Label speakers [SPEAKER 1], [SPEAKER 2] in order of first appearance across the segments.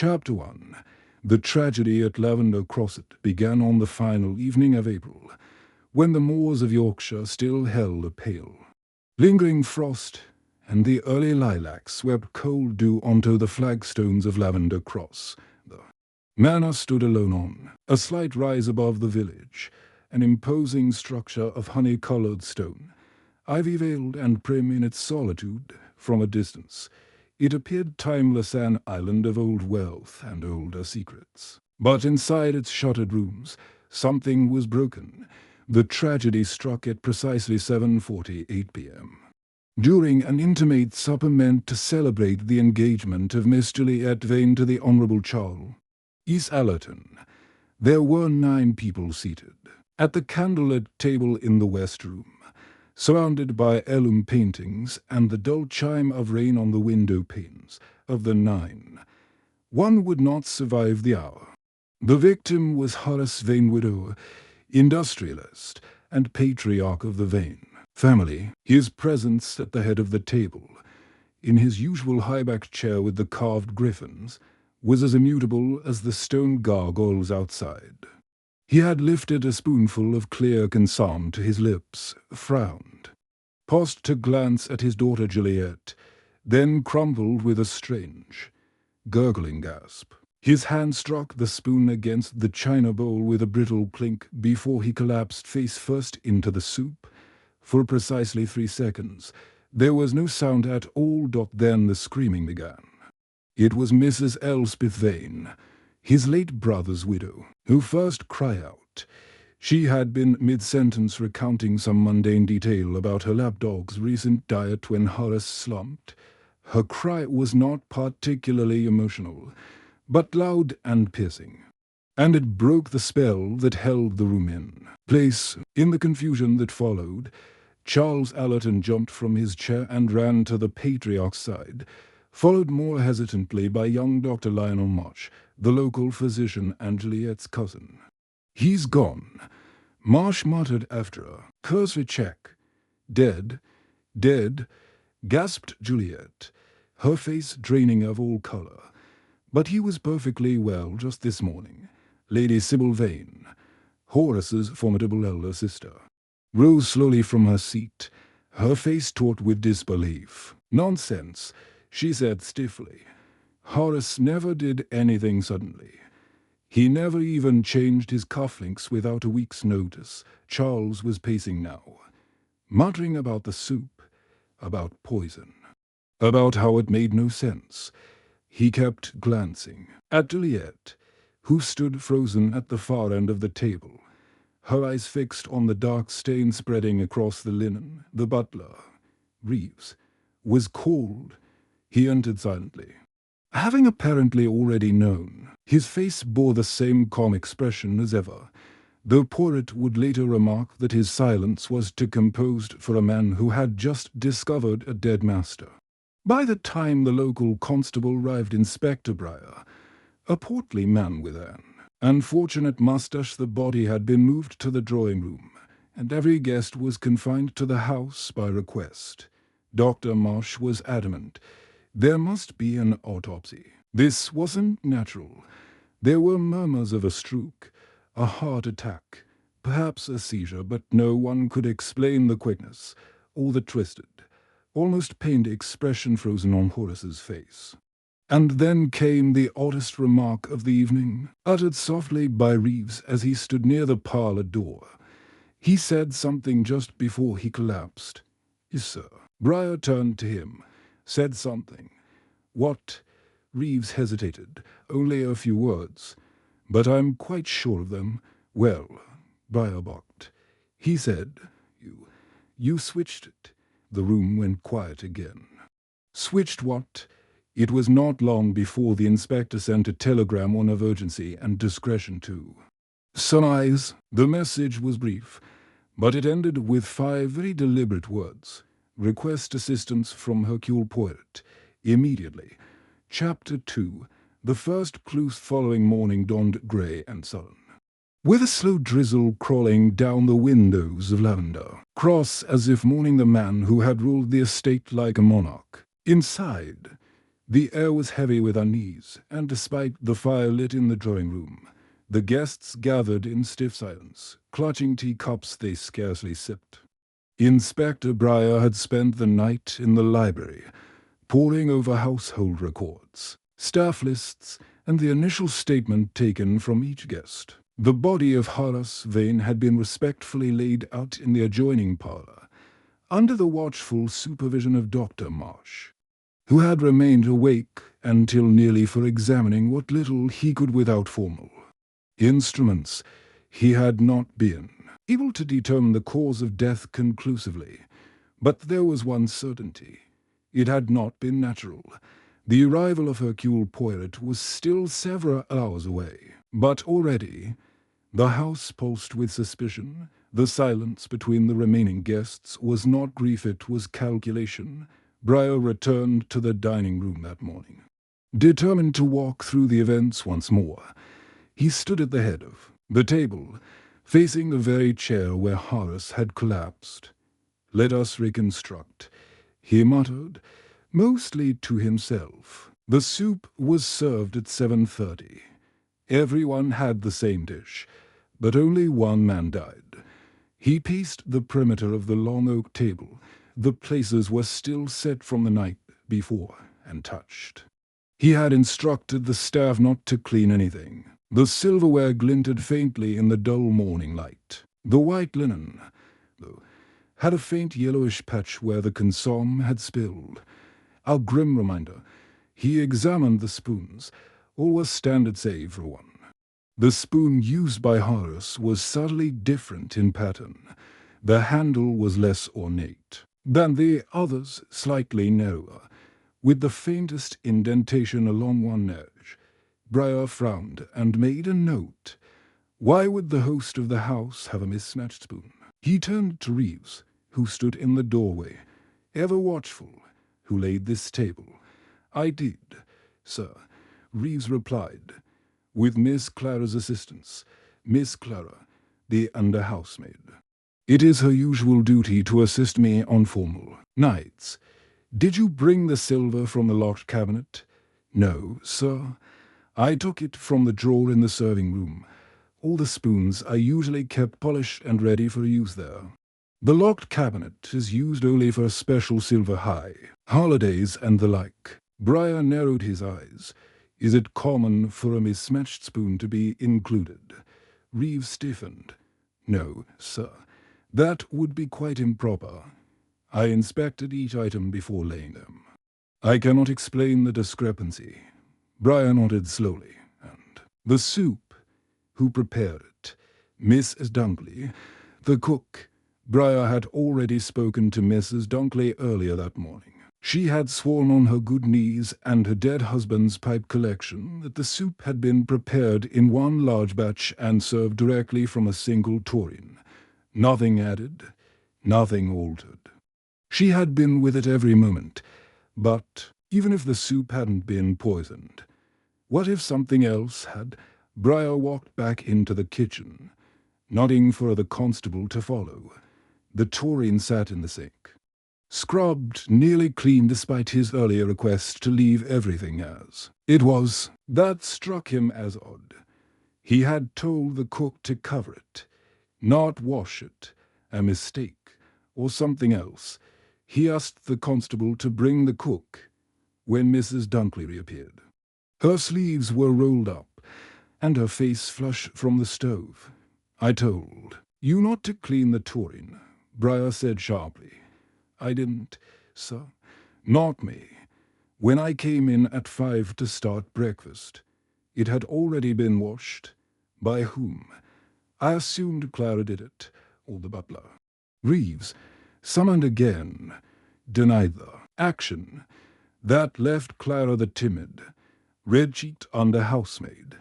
[SPEAKER 1] Chapter 1. The tragedy at Lavender Cross began on the final evening of April, when the moors of Yorkshire still held a pale, lingering frost, and the early lilacs swept cold dew onto the flagstones of Lavender Cross. The manor stood alone on a slight rise above the village, an imposing structure of honey-coloured stone, ivy-veiled and prim in its solitude. From a distance it appeared timeless, an island of old wealth and older secrets. But inside its shuttered rooms something was broken. The tragedy struck at precisely 7:48 p.m. during an intimate supper meant to celebrate the engagement of Miss Juliet Vane to the Honourable Charles Allerton. There were 9 people seated at the candlelit table in the west room, surrounded by heirloom paintings and the dull chime of rain on the window panes. Of the 9, one would not survive the hour. The victim was Horace Vane, widower, industrialist, and patriarch of the Vane family. His presence at the head of the table, in his usual high-backed chair with the carved griffins, was as immutable as the stone gargoyles outside. He had lifted a spoonful of clear consomme to his lips, frowned, paused to glance at his daughter Juliet, then crumbled with a strange, gurgling gasp. His hand struck the spoon against the china bowl with a brittle clink before he collapsed face first into the soup. For precisely 3 seconds there was no sound at all. Then the screaming began. It was Mrs. Elspeth Vane, his late brother's widow, who first cried out. She had been mid-sentence recounting some mundane detail about her lapdog's recent diet when Horace slumped. Her cry was not particularly emotional, but loud and piercing, and it broke the spell that held the room in place. In the confusion that followed, Charles Allerton jumped from his chair and ran to the patriarch's side, followed more hesitantly by young Dr. Lionel Marsh, the local physician and Juliet's cousin. "He's gone," Marsh muttered after her. "Cursory check. Dead, dead," gasped Juliet, her face draining of all colour. "But he was perfectly well just this morning." Lady Sybil Vane, Horace's formidable elder sister, rose slowly from her seat, her face taut with disbelief. "Nonsense," she said stiffly. "Horace never did anything suddenly. He never even changed his cufflinks without a week's notice." Charles was pacing now, muttering about the soup, about poison, about how it made no sense. He kept glancing at Juliet, who stood frozen at the far end of the table, her eyes fixed on the dark stain spreading across the linen. The butler, Reeves, was called. He entered silently, having apparently already known. His face bore the same calm expression as ever, though Porritt would later remark that his silence was too composed for a man who had just discovered a dead master. By the time the local constable arrived, Inspector Breyer, a portly man with an unfortunate moustache, the body had been moved to the drawing-room, and every guest was confined to the house by request. Dr. Marsh was adamant. There must be an autopsy. This wasn't natural. There were murmurs of a stroke, a heart attack, perhaps a seizure, but no one could explain the quickness or the twisted, almost pained expression frozen on Horace's face. And then came the oddest remark of the evening, uttered softly by Reeves as he stood near the parlour door. He said something just before he collapsed. "Yes, sir." Breyer turned to him, said something. "What?" Reeves hesitated. "Only a few words, but I'm quite sure of them." "Well," Breyer barked. He said, You switched it." The room went quiet again. "Switched what?" It was not long before the inspector sent a telegram, one of urgency and discretion too. "Surmise." The message was brief, but it ended with 5 very deliberate words. "Request assistance from Hercule Poirot. Immediately." Chapter 2. The first clues following morning dawned grey and sullen, with a slow drizzle crawling down the windows of Lavender Cross as if mourning the man who had ruled the estate like a monarch. Inside, The air was heavy with unease, and despite the fire lit in the drawing-room, the guests gathered in stiff silence, clutching teacups they scarcely sipped. Inspector Briar had spent the night in the library, poring over household records, staff lists, and the initial statement taken from each guest. The body of Horace Vane had been respectfully laid out in the adjoining parlour, under the watchful supervision of Dr. Marsh, who had remained awake until nearly for examining what little he could without formal instruments. He had not been able to determine the cause of death conclusively, but there was one certainty. It had not been natural. The arrival of Hercule Poirot was still several hours away, but already the house pulsed with suspicion. The silence between the remaining guests was not grief, it was calculation. Briar returned to the dining room that morning, determined to walk through the events once more. He stood at the head of the table, facing the very chair where Horace had collapsed. "Let us reconstruct," he muttered, mostly to himself. The soup was served at 7:30. Everyone had the same dish, but only one man died. He paced the perimeter of the long oak table. The places were still set from the night before and touched. He had instructed the staff not to clean anything. The silverware glinted faintly in the dull morning light. The white linen, though, had a faint yellowish patch where the consomme had spilled. A grim reminder. He examined the spoons. All was standard save for one. The spoon used by Horace was subtly different in pattern. The handle was less ornate than the others, slightly narrower, with the faintest indentation along one edge. Briar frowned and made a note. Why would the host of the house have a mismatched spoon? He turned to Reeves, who stood in the doorway, ever watchful. "Who laid this table?" "I did, sir," Reeves replied, "with Miss Clara's assistance. Miss Clara, the under housemaid. It is her usual duty to assist me on formal nights. Did you bring the silver from the locked cabinet?" "No, sir. I took it from the drawer in the serving room. All the spoons are usually kept polished and ready for use there. The locked cabinet is used only for special silver holidays and the like." Briar narrowed his eyes. "Is it common for a mismatched spoon to be included?" Reeves stiffened. "No, sir. That would be quite improper. I inspected each item before laying them. I cannot explain the discrepancy." Briar nodded slowly. "And the soup? Who prepared it?" "Mrs. Dunkley, the cook." Briar had already spoken to Mrs. Dunkley earlier that morning. She had sworn on her good knees and her dead husband's pipe collection that the soup had been prepared in one large batch and served directly from a single tureen. Nothing added, nothing altered. She had been with it every moment. But even if the soup hadn't been poisoned, what if something else had? Briar walked back into the kitchen, nodding for the constable to follow. The tureen sat in the sink, scrubbed, nearly clean despite his earlier request to leave everything as it was. That struck him as odd. He had told the cook to cover it, not wash it. A mistake, or something else. He asked the constable to bring the cook when Mrs. Dunkley reappeared. Her sleeves were rolled up, and her face flushed from the stove. "I told you not to clean the tureen," Briar said sharply. "I didn't, sir." "Not me. When I came in at 5 to start breakfast, it had already been washed. By whom? I assumed Clara did it, or the butler." Reeves, summoned again, denied the action. That left Clara the timid, red-cheeked under housemaid,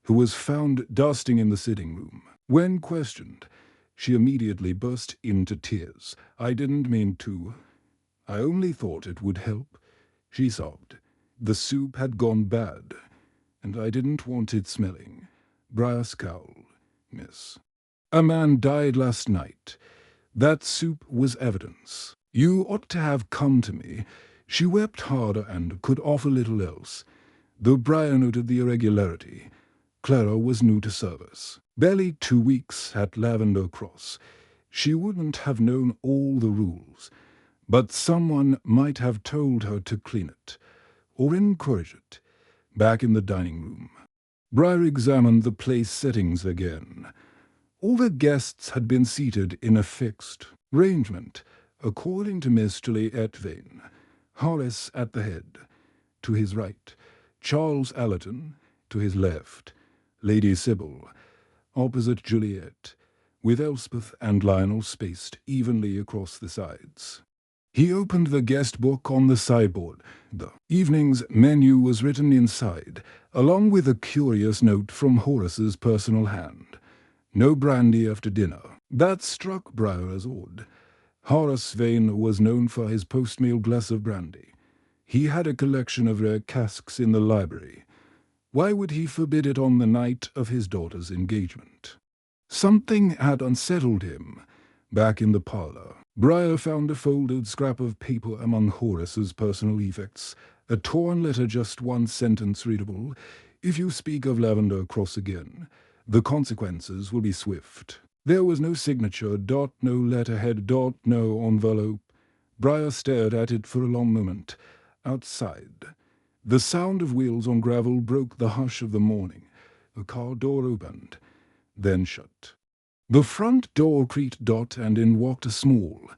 [SPEAKER 1] who was found dusting in the sitting room. When questioned, she immediately burst into tears. "I didn't mean to. I only thought it would help," she sobbed. "The soup had gone bad, and I didn't want it smelling." Briar scowled. "Miss, a man died last night. That soup was evidence. You ought to have come to me. She wept harder and could offer little else. Though Briar noted the irregularity, Clara was new to service. Barely 2 weeks at Lavender Cross. She wouldn't have known all the rules, but someone might have told her to clean it, or encourage it, back in the dining room. Briar examined the place settings again. All the guests had been seated in a fixed arrangement, according to Miss Juliet Vane. Horace at the head, to his right, Charles Allerton, to his left, Lady Sybil, opposite Juliet, with Elspeth and Lionel spaced evenly across the sides. He opened the guest book on the sideboard. The evening's menu was written inside, along with a curious note from Horace's personal hand. No brandy after dinner. That struck Briar as odd. Horace Vane was known for his post-meal glass of brandy. He had a collection of rare casks in the library. Why would he forbid it on the night of his daughter's engagement? Something had unsettled him. Back in the parlour, Briar found a folded scrap of paper among Horace's personal effects, a torn letter just one sentence readable. If you speak of Lavender Cross again, the consequences will be swift. There was no signature, no letterhead, no envelope. Briar stared at it for a long moment. Outside, the sound of wheels on gravel broke the hush of the morning. A car door opened, then shut. The front door creaked, and in walked a small,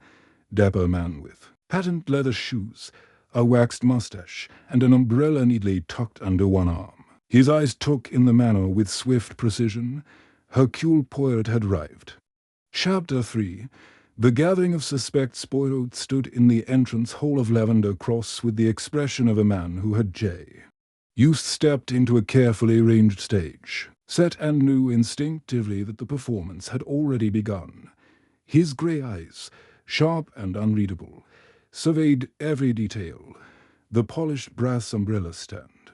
[SPEAKER 1] dapper man with patent leather shoes, a waxed mustache, and an umbrella neatly tucked under one arm. His eyes took in the manor with swift precision. Hercule Poirot had arrived. Chapter 3. The gathering of suspects. Poirot stood in the entrance hall of Lavender Cross with the expression of a man who had Eustace stepped into a carefully arranged stage, set and knew instinctively that the performance had already begun. His grey eyes, sharp and unreadable, surveyed every detail, the polished brass umbrella stand,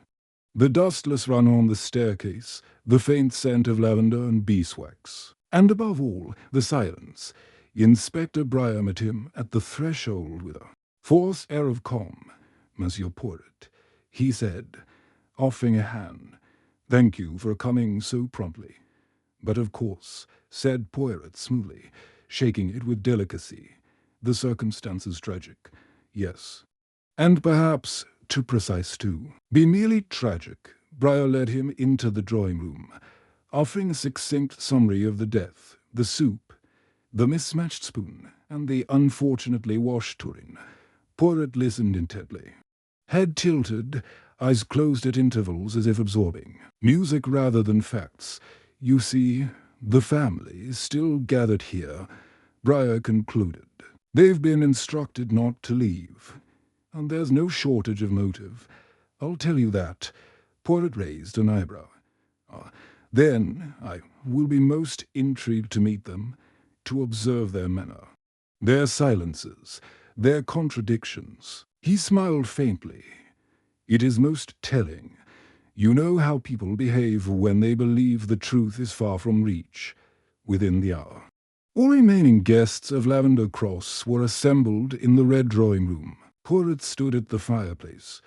[SPEAKER 1] the dustless run on the staircase, the faint scent of lavender and beeswax, and above all, the silence. Inspector Briar met him at the threshold with a forced air of calm. "Monsieur Poirot," he said, offering a hand. "Thank you for coming so promptly." "But of course," said Poirot smoothly, shaking it with delicacy. "The circumstances tragic, yes. And perhaps too precise too." "Be merely tragic." Briar led him into the drawing-room, offering a succinct summary of the death, the soup, the mismatched spoon, and the unfortunately washed tureen. Poirot listened intently, head tilted, eyes closed at intervals as if absorbing music rather than facts. "You see, the family is still gathered here," Briar concluded. "They've been instructed not to leave. And there's no shortage of motive. I'll tell you that." Poirot raised an eyebrow. "Then I will be most intrigued to meet them, to observe their manner, their silences, their contradictions." He smiled faintly. "It is most telling. You know how people behave when they believe the truth is far from reach, within the hour." All remaining guests of Lavender Cross were assembled in the red drawing-room. Poirot stood at the fireplace,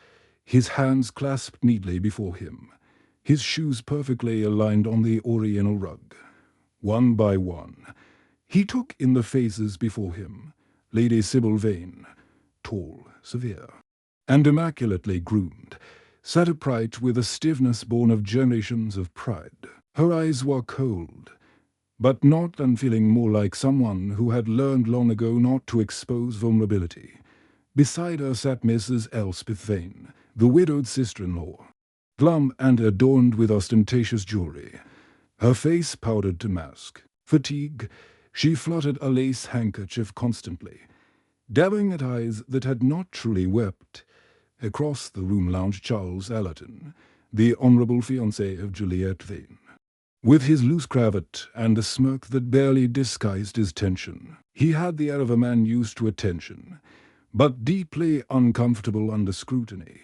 [SPEAKER 1] his hands clasped neatly before him, his shoes perfectly aligned on the oriental rug. One by one, he took in the faces before him. Lady Sybil Vane, tall, severe, and immaculately groomed, sat upright with a stiffness born of generations of pride. Her eyes were cold, but not unfeeling, more like someone who had learned long ago not to expose vulnerability. Beside her sat Mrs. Elspeth Vane, the widowed sister-in-law, glum and adorned with ostentatious jewelry, her face powdered to mask fatigue. She fluttered a lace handkerchief constantly, dabbing at eyes that had not truly wept. Across the room lounged Charles Allerton, the honourable fiancé of Juliet Vane, with his loose cravat and a smirk that barely disguised his tension. He had the air of a man used to attention, but deeply uncomfortable under scrutiny.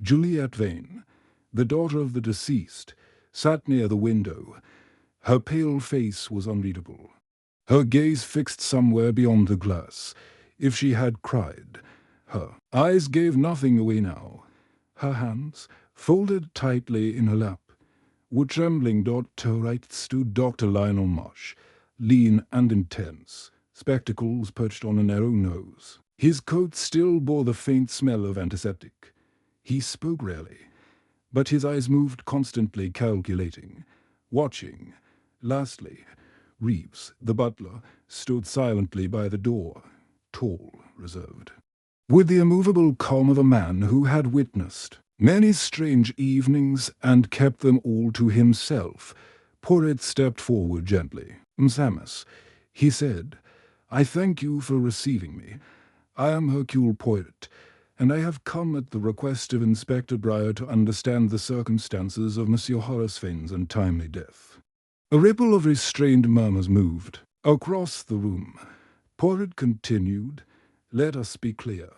[SPEAKER 1] Juliet Vane, the daughter of the deceased, sat near the window. Her pale face was unreadable, her gaze fixed somewhere beyond the glass. If she had cried, Her eyes gave nothing away now. Her hands, folded tightly in her lap, were trembling. To her right stood Dr. Lionel Marsh, lean and intense, spectacles perched on a narrow nose. His coat still bore the faint smell of antiseptic. He spoke rarely, but his eyes moved constantly, calculating, watching. Lastly, Reeves, the butler, stood silently by the door, tall, reserved, with the immovable calm of a man who had witnessed many strange evenings and kept them all to himself. Porritt stepped forward gently. "Msamas," he said, "I thank you for receiving me. I am Hercule Poirot, and I have come at the request of Inspector Briar to understand the circumstances of Monsieur Horace Vane's untimely death." A ripple of restrained murmurs moved across the room. Poirot continued, "Let us be clear.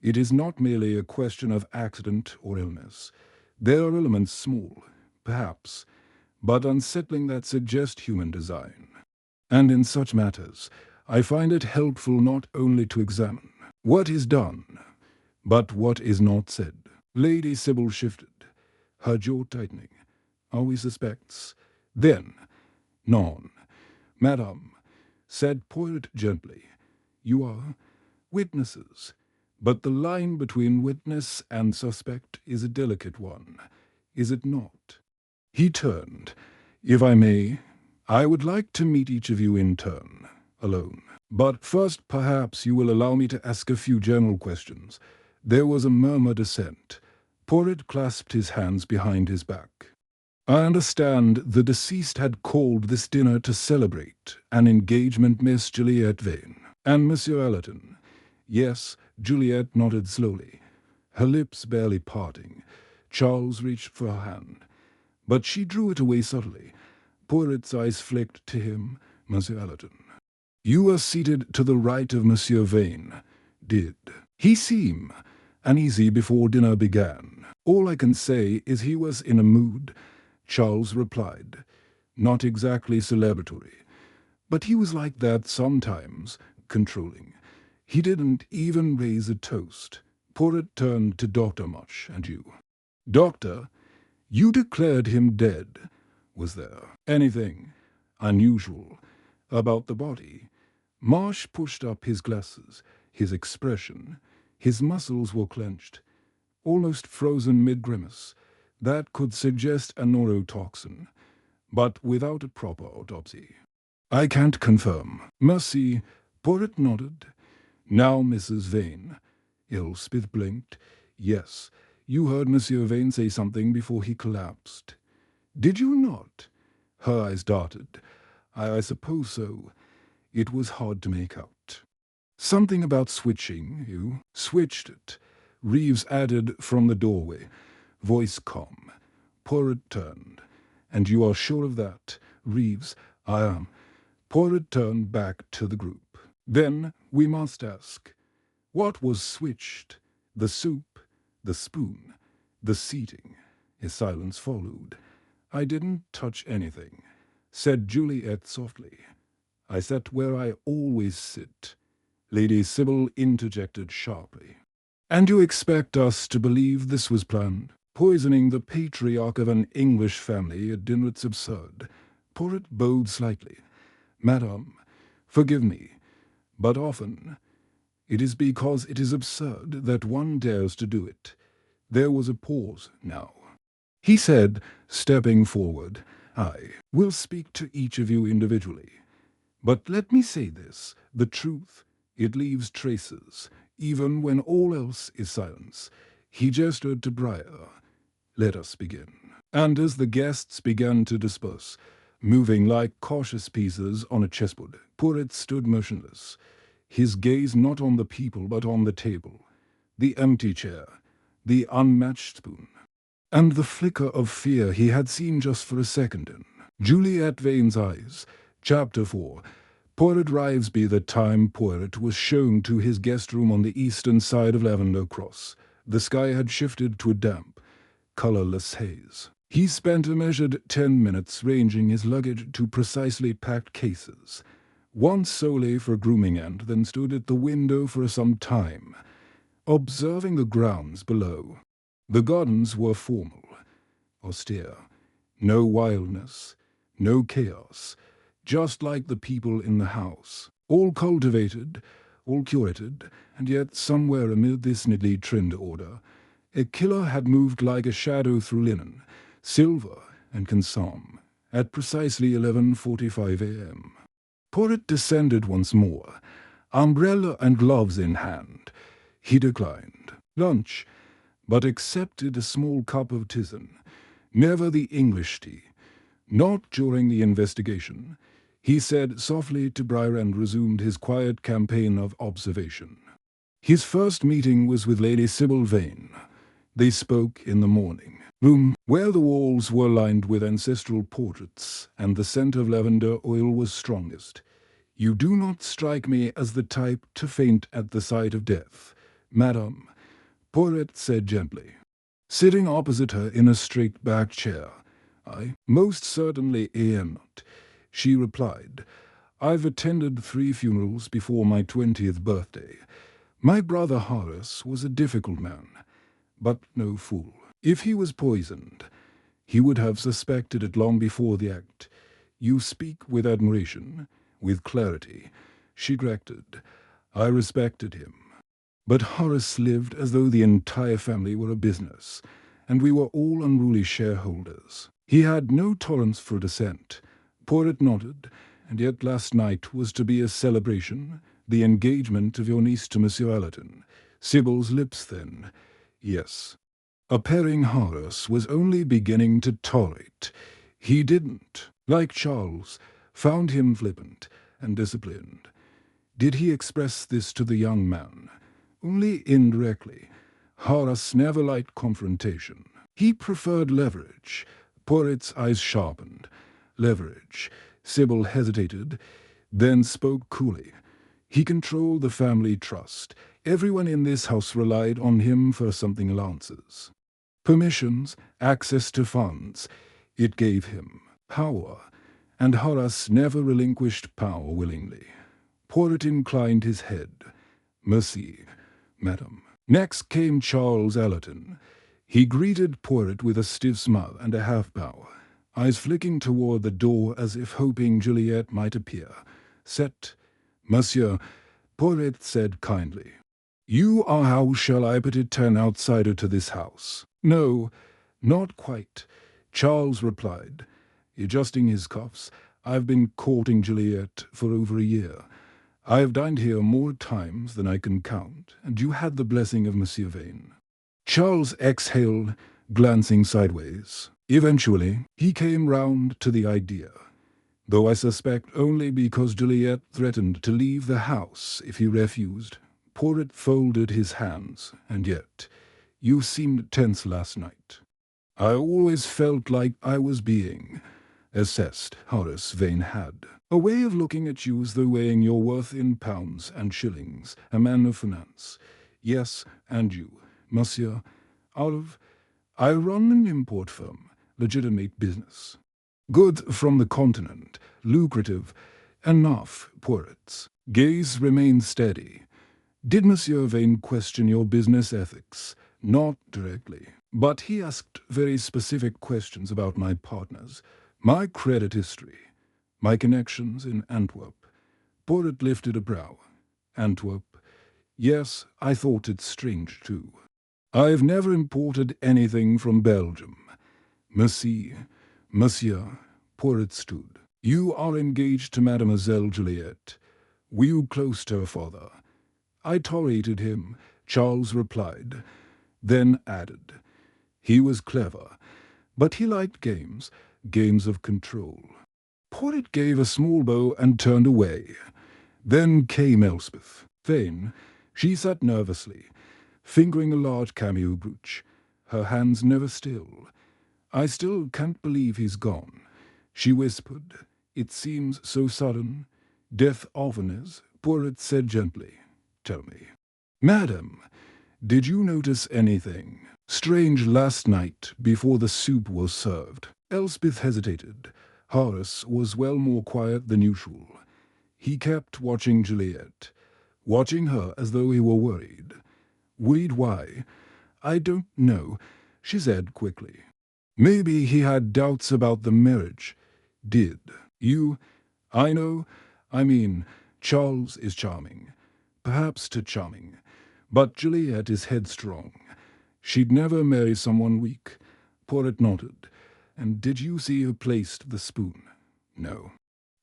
[SPEAKER 1] It is not merely a question of accident or illness. There are elements small, perhaps, but unsettling that suggest human design. And in such matters, I find it helpful not only to examine what is done, but what is not said." Lady Sybil shifted, her jaw tightening. "Are we suspects? Then, none. Madame," said Poirot gently, "you are witnesses. But the line between witness and suspect is a delicate one, is it not?" He turned. "If I may, I would like to meet each of you in turn, alone. But first perhaps you will allow me to ask a few general questions." There was a murmured assent. Poirot clasped his hands behind his back. "I understand the deceased had called this dinner to celebrate an engagement, Miss Juliet Vane and Monsieur Ellerton." "Yes." Juliet nodded slowly, her lips barely parting. Charles reached for her hand, but she drew it away subtly. Poirot's eyes flicked to him. "Monsieur Ellerton, you were seated to the right of Monsieur Vane. Did he seem uneasy before dinner began?" "All I can say is he was in a mood," Charles replied. "Not exactly celebratory, but he was like that sometimes, controlling. He didn't even raise a toast." Poirot turned to Dr. Marsh. "And you, Doctor, you declared him dead. Was there anything unusual about the body?" Marsh pushed up his glasses. His expression, his muscles were clenched, almost frozen mid-grimace. That could suggest a neurotoxin, but without a proper autopsy. "I can't confirm." "Merci." Poirot nodded. "Now, Mrs. Vane." Elspeth blinked. "Yes, you heard Monsieur Vane say something before he collapsed." "Did you not?" Her eyes darted. I suppose so. It was hard to make out." "Something about switching. You switched it," Reeves added from the doorway, voice calm. Poirot turned. "And you are sure of that?" "Reeves, I am." Poirot turned back to the group. "Then we must ask, what was switched? The soup, the spoon, the seating?" His silence followed. "I didn't touch anything," said Juliet softly. "I sat where I always sit." Lady Sybil interjected sharply. "And you expect us to believe this was planned? Poisoning the patriarch of an English family at dinner, it's absurd." Poirot bowed slightly. "Madame, forgive me, but often it is because it is absurd that one dares to do it." There was a pause now. He said, stepping forward, "I will speak to each of you individually. But let me say this, the truth, it leaves traces, even when all else is silence." He gestured to Briar. "Let us begin." And as the guests began to disperse, moving like cautious pieces on a chessboard, Poirot stood motionless, his gaze not on the people but on the table, the empty chair, the unmatched spoon, and the flicker of fear he had seen just for a second in Juliet Vane's eyes. Chapter 4. Poirot Rivesby. The time Poirot was shown to his guest room on the eastern side of Lavender Cross, the sky had shifted to a damp, colourless haze. He spent a measured 10 minutes ranging his luggage to precisely packed cases, one solely for grooming, and then stood at the window for some time, observing the grounds below. The gardens were formal, austere. No wildness, no chaos, just like the people in the house. All cultivated, all curated, and yet somewhere amid this neatly trimmed order, a killer had moved like a shadow through linen, silver and consomme, at precisely 11:45 a.m. Porritt descended once more, umbrella and gloves in hand. He declined lunch, but accepted a small cup of tisane, never the English tea. Not during the investigation. He said softly to Briar and resumed his quiet campaign of observation. His first meeting was with Lady Sybil Vane. They spoke in the morning room, where the walls were lined with ancestral portraits and the scent of lavender oil was strongest. "You do not strike me as the type to faint at the sight of death, madam," Porritt said gently, sitting opposite her in a straight-backed chair. "I most certainly am not," she replied. "I've attended 3 funerals before my 20th birthday. My brother Horace was a difficult man, but no fool. If he was poisoned, he would have suspected it long before the act. You speak with admiration, with clarity," she corrected. "I respected him. But Horace lived as though the entire family were a business, and we were all unruly shareholders. He had no tolerance for dissent." Porritt nodded. "And yet last night was to be a celebration, the engagement of your niece to Monsieur Allerton." Sybil's lips then. "Yes." A pairing Horace was only beginning to tolerate. He didn't, like Charles, found him flippant and disciplined. Did he express this to the young man? Only indirectly. Horace never liked confrontation. He preferred leverage. Porritt's eyes sharpened. Leverage. Sybil hesitated, then spoke coolly. He controlled the family trust. Everyone in this house relied on him for something allowances. Permissions, access to funds. It gave him power, and Horace never relinquished power willingly. Porritt inclined his head. "Merci, madam." Next came Charles Allerton. He greeted Porritt with a stiff smile and a half-bow, eyes flicking toward the door as if hoping Juliet might appear. "Set, monsieur," Porritt said kindly. "You are, how shall I put it, an outsider to this house." "No, not quite," Charles replied, adjusting his cuffs. "I've been courting Juliet for over a year. I have dined here more times than I can count, and you had the blessing of Monsieur Vane." Charles exhaled, glancing sideways. Eventually, he came round to the idea, though I suspect only because Juliet threatened to leave the house if he refused. Porritt folded his hands. "And yet, you seemed tense last night." "I always felt like I was being assessed." Horace Vane had a way of looking at you as though weighing your worth in pounds and shillings, a man of finance. "Yes, and you, monsieur, I run an import firm, legitimate business. Goods from the continent, lucrative, enough." Porritt's gaze remained steady. "Did Monsieur Vane question your business ethics?" "Not directly, but he asked very specific questions about my partners, my credit history, my connections in Antwerp." Porritt lifted a brow. "Antwerp? Yes, I thought it strange too. I've never imported anything from Belgium." "Merci, monsieur." Porritt stood. "You are engaged to Mademoiselle Juliet. Were you close to her father?" "I tolerated him," Charles replied, then added, "He was clever, but he liked games of control." Porritt gave a small bow and turned away. Then came Elspeth Vane. She sat nervously, fingering a large cameo brooch, her hands never still. "I still can't believe he's gone," she whispered. "It seems so sudden." "Death often is," Porritt said gently. "Tell me, madam, did you notice anything strange last night before the soup was served?" Elspeth hesitated. Horace was well more quiet than usual. He kept watching Juliet, watching her as though he were worried. Worried why? I don't know, she said quickly. Maybe he had doubts about the marriage. Did you? I know. I mean, Charles is charming. Perhaps too charming. But Juliet is headstrong. She'd never marry someone weak. Porret nodded. And did you see who placed the spoon? No.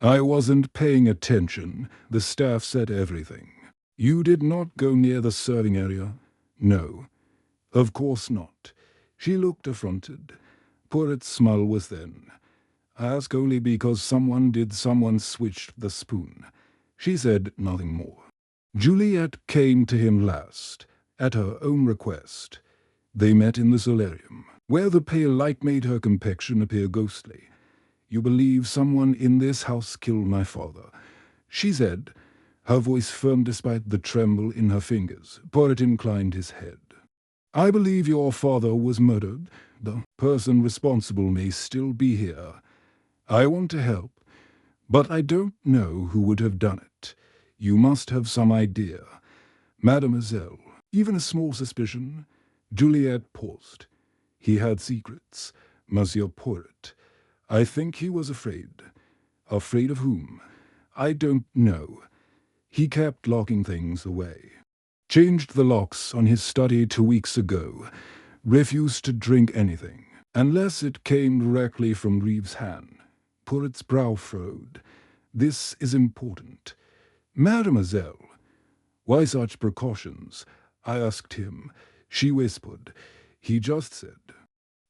[SPEAKER 1] I wasn't paying attention. The staff said everything. You did not go near the serving area? No. Of course not. She looked affronted. Porret's smile was thin. I ask only because someone switched the spoon. She said nothing more. Juliet came to him last, at her own request. They met in the solarium, where the pale light made her complexion appear ghostly. You believe someone in this house killed my father, she said, her voice firm despite the tremble in her fingers. Porret inclined his head. I believe your father was murdered. The person responsible may still be here. I want to help, but I don't know who would have done it. You must have some idea. Mademoiselle, even a small suspicion? Juliet paused. He had secrets, Monsieur Porret. I think he was afraid. Afraid of whom? I don't know. He kept locking things away. Changed the locks on his study 2 weeks ago. Refused to drink anything, unless it came directly from Reeves' hand. Porret's brow furrowed. This is important. Mademoiselle, why such precautions? I asked him. She whispered. He just said.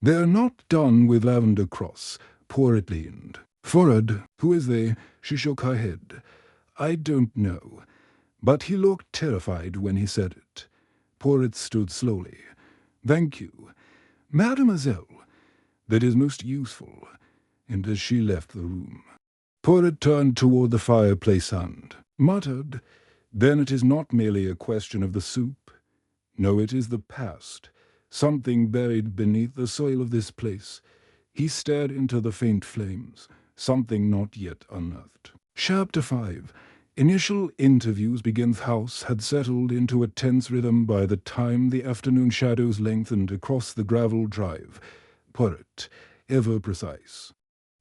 [SPEAKER 1] They're not done with Lavender Cross. Porret leaned. Forward, who is they? She shook her head. I don't know. But he looked terrified when he said it. Porret stood slowly. Thank you. Mademoiselle, that is most useful. And as she left the room, Porret turned toward the fireplace and muttered, Then it is not merely a question of the soup. No, it is the past, something buried beneath the soil of this place. He stared into the faint flames, something not yet unearthed. Chapter 5. Initial interviews begin. The house had settled into a tense rhythm by the time the afternoon shadows lengthened across the gravel drive. Porret, ever precise,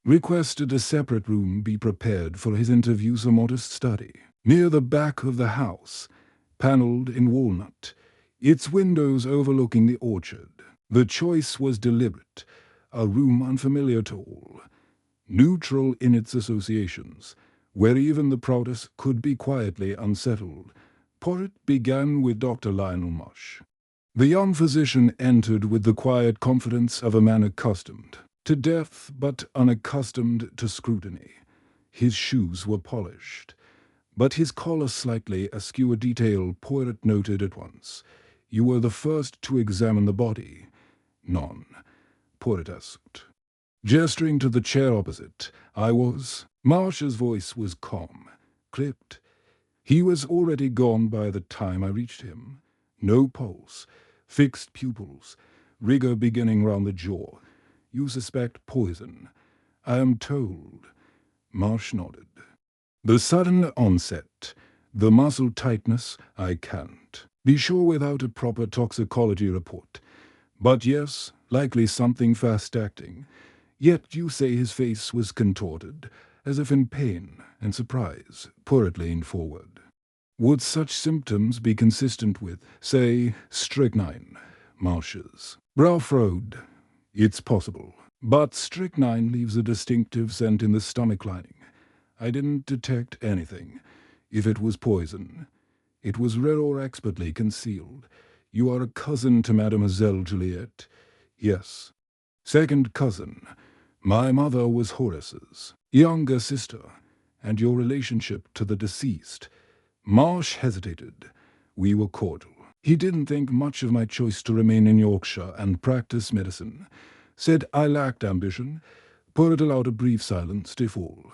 [SPEAKER 1] requested a separate room be prepared for his interviews, a modest study, near the back of the house, panelled in walnut, its windows overlooking the orchard. The choice was deliberate, a room unfamiliar to all, neutral in its associations, where even the proudest could be quietly unsettled. Porret began with Dr. Lionel Marsh. The young physician entered with the quiet confidence of a man accustomed to death but unaccustomed to scrutiny. His shoes were polished, but his collar slightly askew, a detail Porret noted at once. You were the first to examine the body. None, Porret asked, gesturing to the chair opposite. I was. Marsh's voice was calm, clipped. He was already gone by the time I reached him. No pulse, fixed pupils, rigor beginning round the jaw. You suspect poison. I am told. Marsh nodded. The sudden onset, the muscle tightness, I can't be sure without a proper toxicology report. But yes, likely something fast-acting. Yet you say his face was contorted, as if in pain and surprise. Porret leaned forward. Would such symptoms be consistent with, say, strychnine? Marsh's brow furrowed. It's possible, but strychnine leaves a distinctive scent in the stomach lining. I didn't detect anything. If it was poison, it was rare or expertly concealed. You are a cousin to Mademoiselle Juliet? Yes. Second cousin. My mother was Horace's younger sister, and your relationship to the deceased. Marsh hesitated. We were cordial. He didn't think much of my choice to remain in Yorkshire and practice medicine. Said I lacked ambition. Porret allowed a brief silence to fall.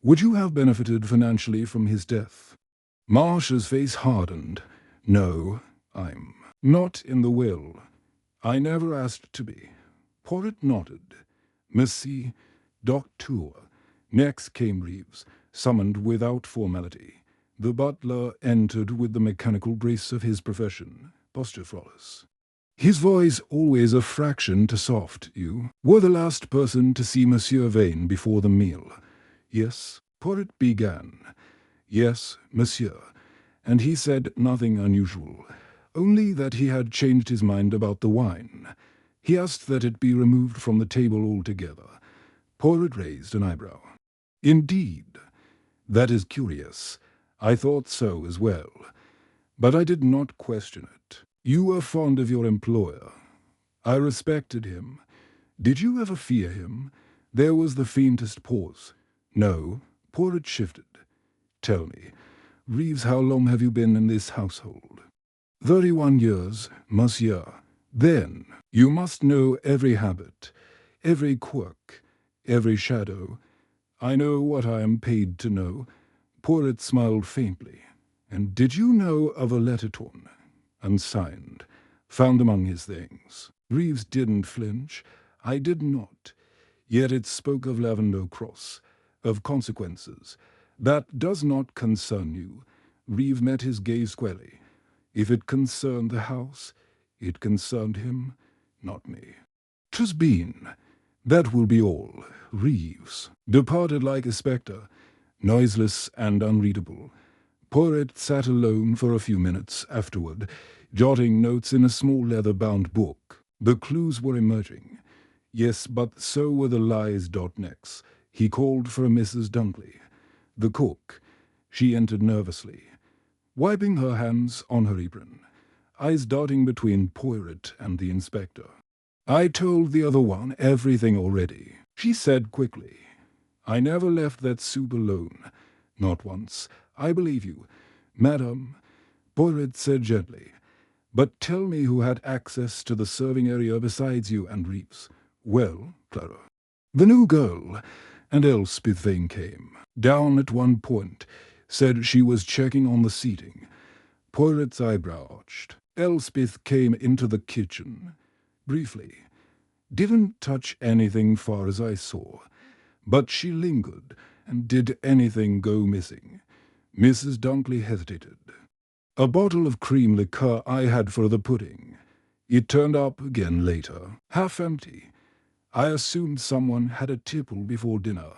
[SPEAKER 1] Would you have benefited financially from his death? Marsh's face hardened. No, I'm not in the will. I never asked to be. Porret nodded. Merci, Docteur. Next came Reeves, summoned without formality. The butler entered with the mechanical grace of his profession. Postophrolus. His voice always a fraction too soft. You were the last person to see Monsieur Vane before the meal. Yes, Porret began. Yes, monsieur. And he said nothing unusual, only that he had changed his mind about the wine. He asked that it be removed from the table altogether. Porret raised an eyebrow. Indeed, that is curious. I thought so as well. But I did not question it. You were fond of your employer. I respected him. Did you ever fear him? There was the faintest pause. No. Porret shifted. Tell me, Reeves, how long have you been in this household? 31 years, monsieur. Then you must know every habit, every quirk, every shadow. I know what I am paid to know. Porret smiled faintly. And did you know of a letter torn, unsigned, found among his things? Reeves didn't flinch. I did not. Yet it spoke of Lavandow's Cross, of consequences. That does not concern you. Reeves met his gaze squarely. If it concerned the house, it concerned him, not me. 'Twas been. That will be all. Reeves departed like a spectre, noiseless and unreadable. Porret sat alone for a few minutes afterward, jotting notes in a small leather-bound book. The clues were emerging. Yes, but so were the lies. Next, he called for a Mrs. Dunkley. The cook. She entered nervously, wiping her hands on her apron, eyes darting between Porret and the inspector. I told the other one everything already, she said quickly. I never left that soup alone. Not once. I believe you, madam, Porret said gently. But tell me who had access to the serving area besides you and Reeves. Well, Clara. The new girl, and Elspeth Vane came. Down at one point, said she was checking on the seating. Porret's eyebrow arched. Elspeth came into the kitchen. Briefly. Didn't touch anything far as I saw. But she lingered, and did anything go missing? Mrs. Dunkley hesitated. A bottle of cream liqueur I had for the pudding. It turned up again later, half empty. I assumed someone had a tipple before dinner.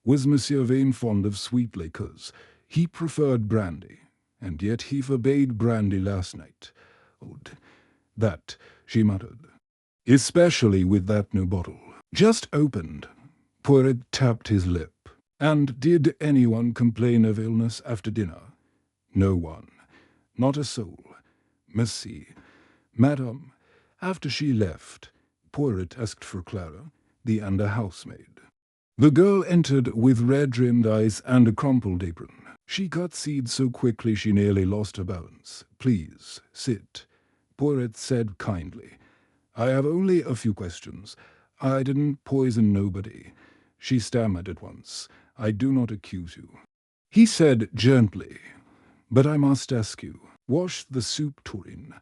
[SPEAKER 1] Was Monsieur Vane fond of sweet liquors? He preferred brandy, and yet he forbade brandy last night. Oh, that, she muttered. Especially with that new bottle. Just opened. Porret tapped his lip. And did anyone complain of illness after dinner? No one. Not a soul. Merci. Madam, after she left, Porret asked for Clara, the under housemaid. The girl entered with red-rimmed eyes and a crumpled apron. She cut seeds so quickly she nearly lost her balance. Please, sit, Porret said kindly. I have only a few questions. I didn't poison nobody. She stammered at once. I do not accuse you. He said gently, but I must ask you, wash the soup tureen.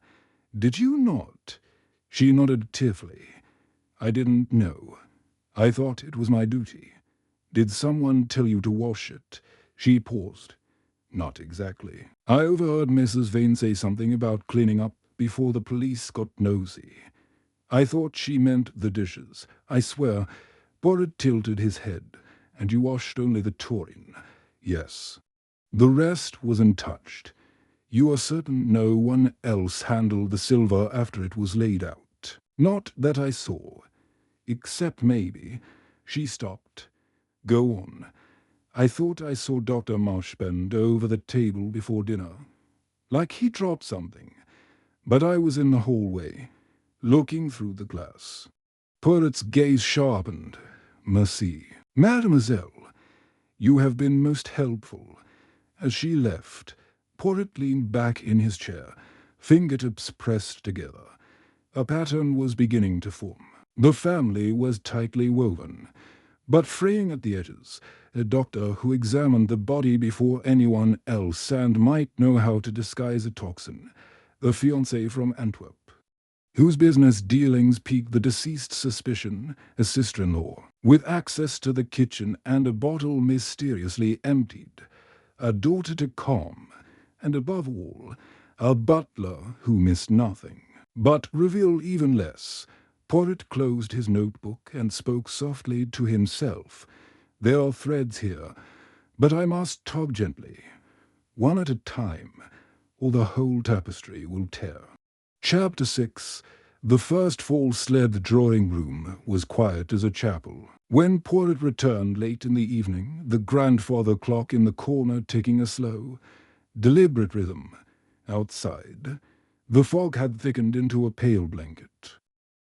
[SPEAKER 1] Did you not? She nodded tearfully. I didn't know. I thought it was my duty. Did someone tell you to wash it? She paused. Not exactly. I overheard Mrs. Vane say something about cleaning up before the police got nosy. I thought she meant the dishes. I swear. Porret tilted his head. And you washed only the tureen? Yes. The rest was untouched. You are certain no one else handled the silver after it was laid out? Not that I saw. Except maybe. She stopped. Go on. I thought I saw Dr. Marsh bend over the table before dinner. Like he dropped something. But I was in the hallway, looking through the glass. Porret's gaze sharpened. Merci. Mademoiselle, you have been most helpful. As she left, Porret leaned back in his chair, fingertips pressed together. A pattern was beginning to form. The family was tightly woven, but fraying at the edges. A doctor who examined the body before anyone else and might know how to disguise a toxin. A fiancé from Antwerp, whose business dealings piqued the deceased's suspicion, a sister-in-law, with access to the kitchen and a bottle mysteriously emptied, a daughter to calm, and above all, A butler who missed nothing, but revealed even less. Porritt closed his notebook and spoke softly to himself. There are threads here, but I must tug gently, one at a time, or the whole tapestry will tear. Chapter 6. The first false-led drawing-room was quiet as a chapel. When Porritt returned late in the evening, the grandfather clock in the corner ticking a slow, deliberate rhythm. Outside, the fog had thickened into a pale blanket,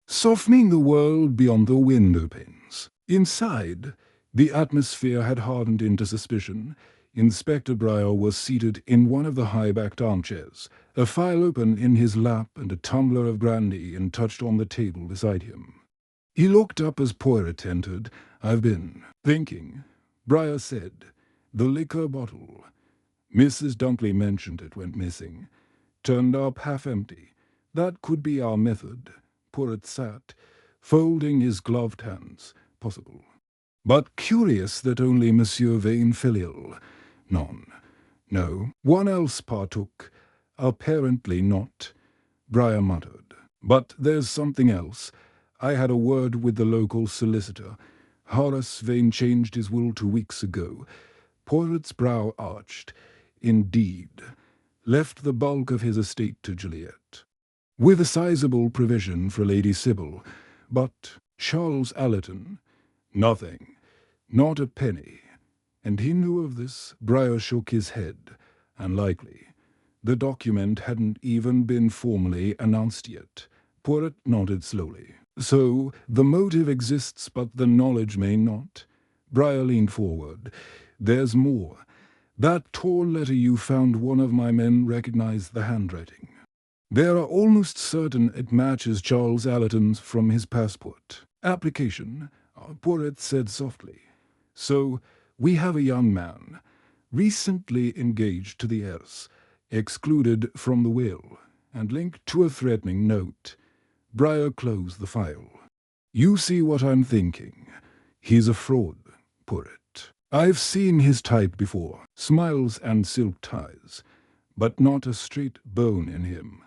[SPEAKER 1] softening the world beyond the window panes. Inside, the atmosphere had hardened into suspicion. Inspector Briar was seated in one of the high-backed armchairs, a file open in his lap and a tumbler of brandy untouched on the table beside him. He looked up as Porritt entered. "I've been thinking," Briar said. "The liquor bottle. Mrs. Dunkley mentioned it went missing. Turned up half empty. That could be our method." Porritt sat, folding his gloved hands. Possible. But curious that only Monsieur Vane fell ill. None. No, one else partook. Apparently not. Briar muttered. "But there's something else. I had a word with the local solicitor. Horace Vane changed his will 2 weeks ago." Porritt's brow arched. "Indeed. Left the bulk of his estate to Juliet, with a sizable provision for Lady Sybil. But Charles Allerton? Nothing. Not a penny. And he knew of this?" Briar shook his head. "Unlikely. The document hadn't even been formally announced yet." Porritt nodded slowly. "So the motive exists, but the knowledge may not." Briar leaned forward. "There's more. That torn letter you found, one of my men recognized the handwriting. They're almost certain it matches Charles Allerton's from his passport application," Porritt said softly. "So we have a young man, recently engaged to the heiress, excluded from the will, and linked to a threatening note." Briar closed the file. "You see what I'm thinking. He's a fraud, Porritt. I've seen his type before, smiles and silk ties, but not a straight bone in him."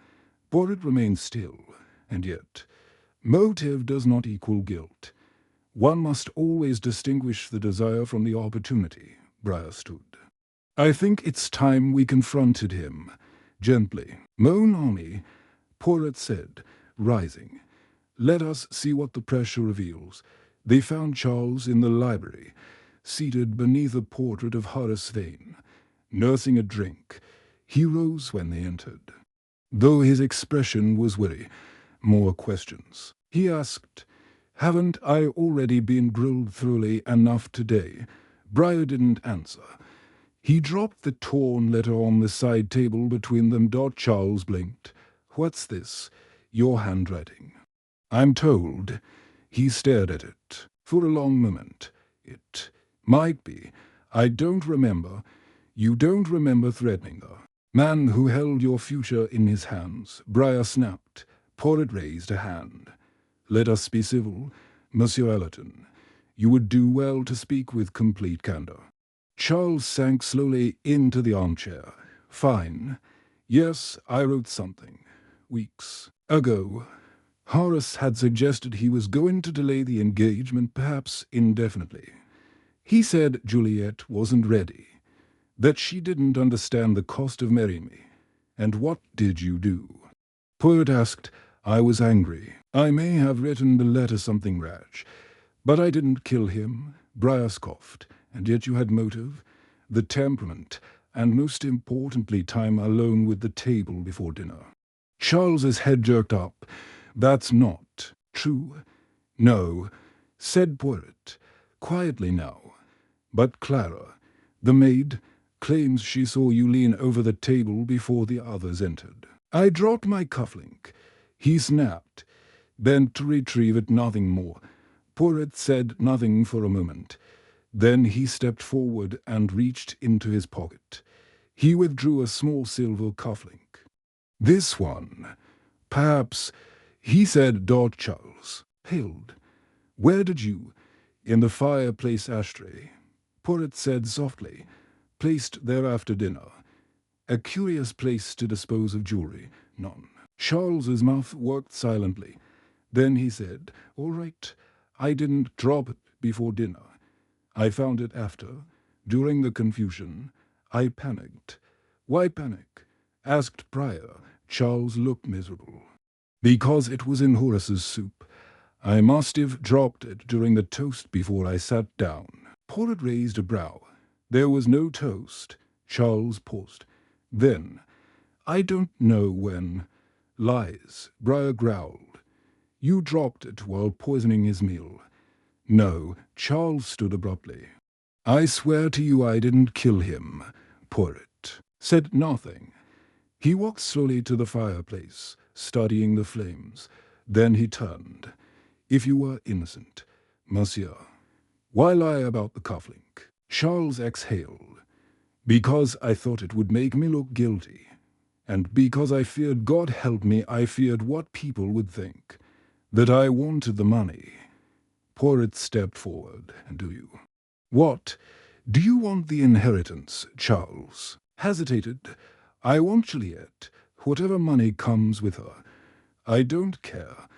[SPEAKER 1] Porritt remained still, and yet, motive does not equal guilt. One must always distinguish the desire from the opportunity. Briar stood. "I think it's time we confronted him." Gently. "Mon ami," Porritt said, rising. "Let us see what the pressure reveals." They found Charles in the library, seated beneath a portrait of Horace Vane, nursing a drink. He rose when they entered, though his expression was weary. "More questions?" he asked. "Haven't I already been grilled thoroughly enough today?" Briar didn't answer. He dropped the torn letter on the side table between them. Charles blinked. "What's this? Your handwriting?" "I'm told." He stared at it for a long moment. "It might be. I don't remember." "You don't remember threatening the man who held your future in his hands?" Briar snapped. Porritt raised a hand. "Let us be civil, Monsieur Allerton. You would do well to speak with complete candor." Charles sank slowly into the armchair. "Fine. Yes, I wrote something. Weeks ago. Horace had suggested he was going to delay the engagement, perhaps indefinitely. He said Juliet wasn't ready, that she didn't understand the cost of marrying me. And what did you do?" Porritt asked. "I was angry. I may have written the letter something rash, but I didn't kill him." Briar scoffed. "And yet you had motive, the temperament, and most importantly time alone with the table before dinner." Charles's head jerked up. "That's not true." "No," said Porritt, quietly now. "But Clara, the maid, claims she saw you lean over the table before the others entered." I dropped my cufflink. He snapped. Bent to retrieve it, nothing more. Porritt said nothing for a moment. Then he stepped forward and reached into his pocket. He withdrew a small silver cufflink. "This one. Perhaps," he said. Charles paled. "Where did you—" "In the fireplace ashtray," Porritt said softly. "Placed there after dinner. A curious place to dispose of jewelry. None. Charles's mouth worked silently. Then he said, "All right, I didn't drop it before dinner. I found it after. During the confusion, I panicked." "Why panic?" asked Prior. Charles looked miserable. "Because it was in Horace's soup. I must have dropped it during the toast before I sat down." Porritt raised a brow. "There was no toast." Charles paused. Then, "I don't know when." "Lies," Briar growled. "You dropped it while poisoning his meal." "No." Charles stood abruptly. "I swear to you I didn't kill him." Porritt said nothing. He walked slowly to the fireplace, studying the flames. Then he turned. "If you were innocent, monsieur, why lie about the cufflink?" Charles exhaled. "Because I thought it would make me look guilty. And because I feared, God help me, I feared what people would think. That I wanted the money." Porritt stepped forward. "Do you?" "What? Do you want the inheritance?" Charles hesitated. "I want Juliet, whatever money comes with her. I don't care."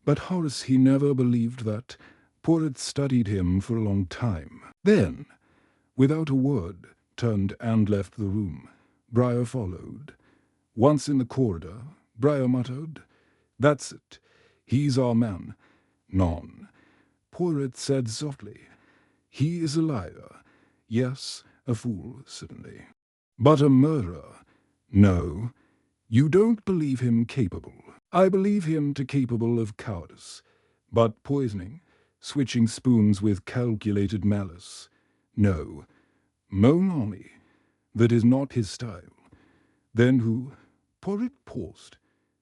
[SPEAKER 1] But Horace, he never believed that. Porritt studied him for a long time. Then, without a word, turned and left the room. Briar followed. Once in the corridor, Briar muttered, "That's it. He's our man." "None." Porritt said softly, "He is a liar. Yes, a fool, certainly. But a murderer. No. You don't believe him capable." "I believe him to capable of cowardice. But poisoning, switching spoons with calculated malice. No. Mon ami. That is not his style." "Then who?" Porritt paused,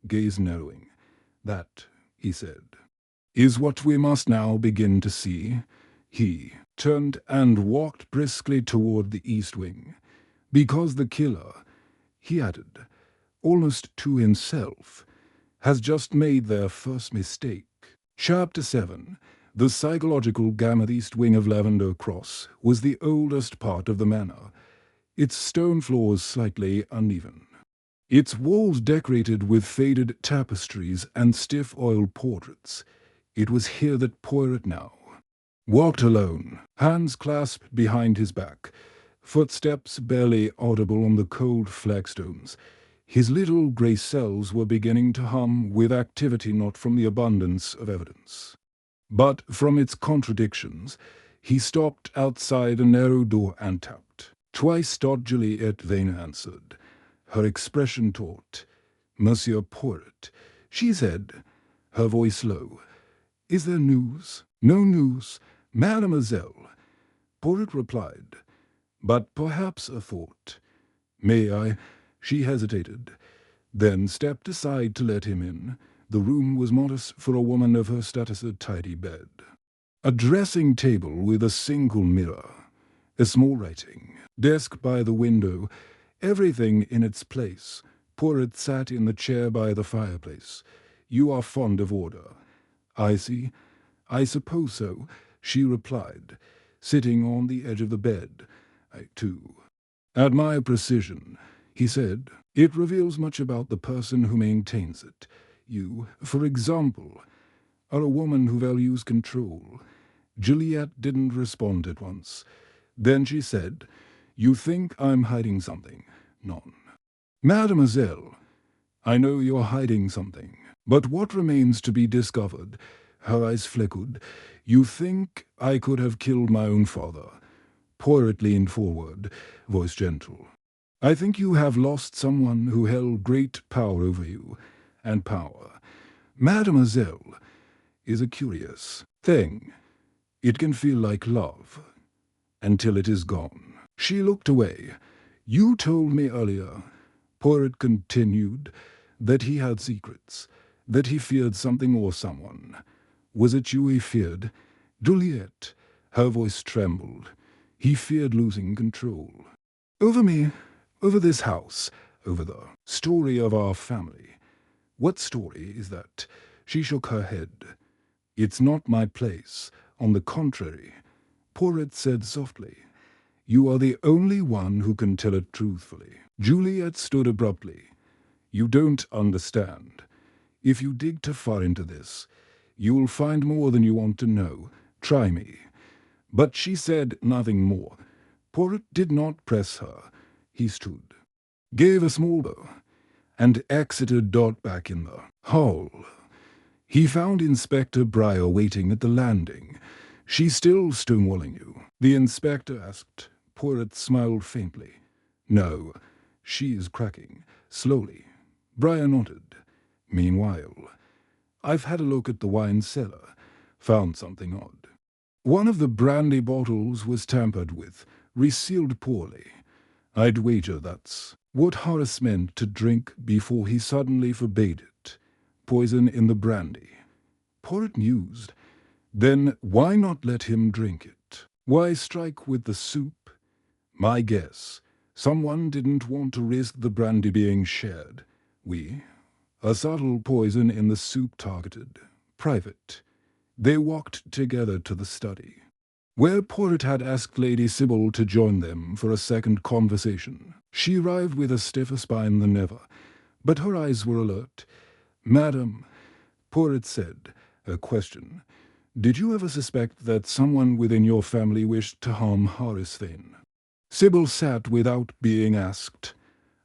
[SPEAKER 1] gaze narrowing. "That," he said, "is what we must now begin to see." He turned and walked briskly toward the east wing. "Because the killer," he added, almost to himself, "has just made their first mistake." Chapter 7. The psychological gamma. The east wing of Lavender Cross was the oldest part of the manor, its stone floors slightly uneven, its walls decorated with faded tapestries and stiff oil portraits. It was here that Porritt now walked alone, hands clasped behind his back, footsteps barely audible on the cold flagstones. His little grey cells were beginning to hum with activity, not from the abundance of evidence, but from its contradictions. He stopped outside a narrow door and tapped. Twice Juliet Vane answered, her expression taut. "Monsieur Porritt," she said, her voice low. "Is there news?" "No news, mademoiselle," Porritt replied, "but perhaps a thought." "May I?" She hesitated, then stepped aside to let him in. The room was modest for a woman of her status. A tidy bed, a dressing table with a single mirror, a small writing desk by the window, everything in its place. Porritt sat in the chair by the fireplace. "You are fond of order." "I see. I suppose so," she replied, sitting on the edge of the bed. "I, too, admire precision," he said. "It reveals much about the person who maintains it. You, for example, are a woman who values control." Juliet didn't respond at once. Then she said, "You think I'm hiding something?" "None." "Mademoiselle, I know you're hiding something. But what remains to be discovered?" Her eyes flickered. "You think I could have killed my own father?" Porritt leaned forward, voice gentle. "I think you have lost someone who held great power over you, and power, mademoiselle, is a curious thing. It can feel like love, until it is gone." She looked away. "You told me earlier," Porritt continued, "that he had secrets, that he feared something or someone. Was it you he feared?" "Juliet," her voice trembled. "He feared losing control. Over me, over this house, over the story of our family." "What story is that?" She shook her head. "It's not my place. On the contrary," Porritt said softly, You are the only one who can tell it truthfully. Juliet stood abruptly. You don't understand. If you dig too far into this, you will find more than you want to know. Try me. But she said nothing more. Porritt did not press her. He stood, gave a small bow, and exited Dot back in the hall. He found Inspector Breyer waiting at the landing. She's still stonewalling you? The inspector asked. Porritt smiled faintly. No, she is cracking. Slowly. Breyer nodded. Meanwhile, I've had a look at the wine cellar. Found something odd. One of the brandy bottles was tampered with, resealed poorly. I'd wager that's what Horace meant to drink before he suddenly forbade it. Poison in the brandy. Porritt mused. Then why not let him drink it? Why strike with the soup? My guess, someone didn't want to risk the brandy being shared. A subtle poison in the soup targeted. Private. They walked together to the study, where Porritt had asked Lady Sybil to join them for a second conversation. She arrived with a stiffer spine than ever, but her eyes were alert. Madam, Porritt said, a question. Did you ever suspect that someone within your family wished to harm Horace Vane? Sybil sat without being asked.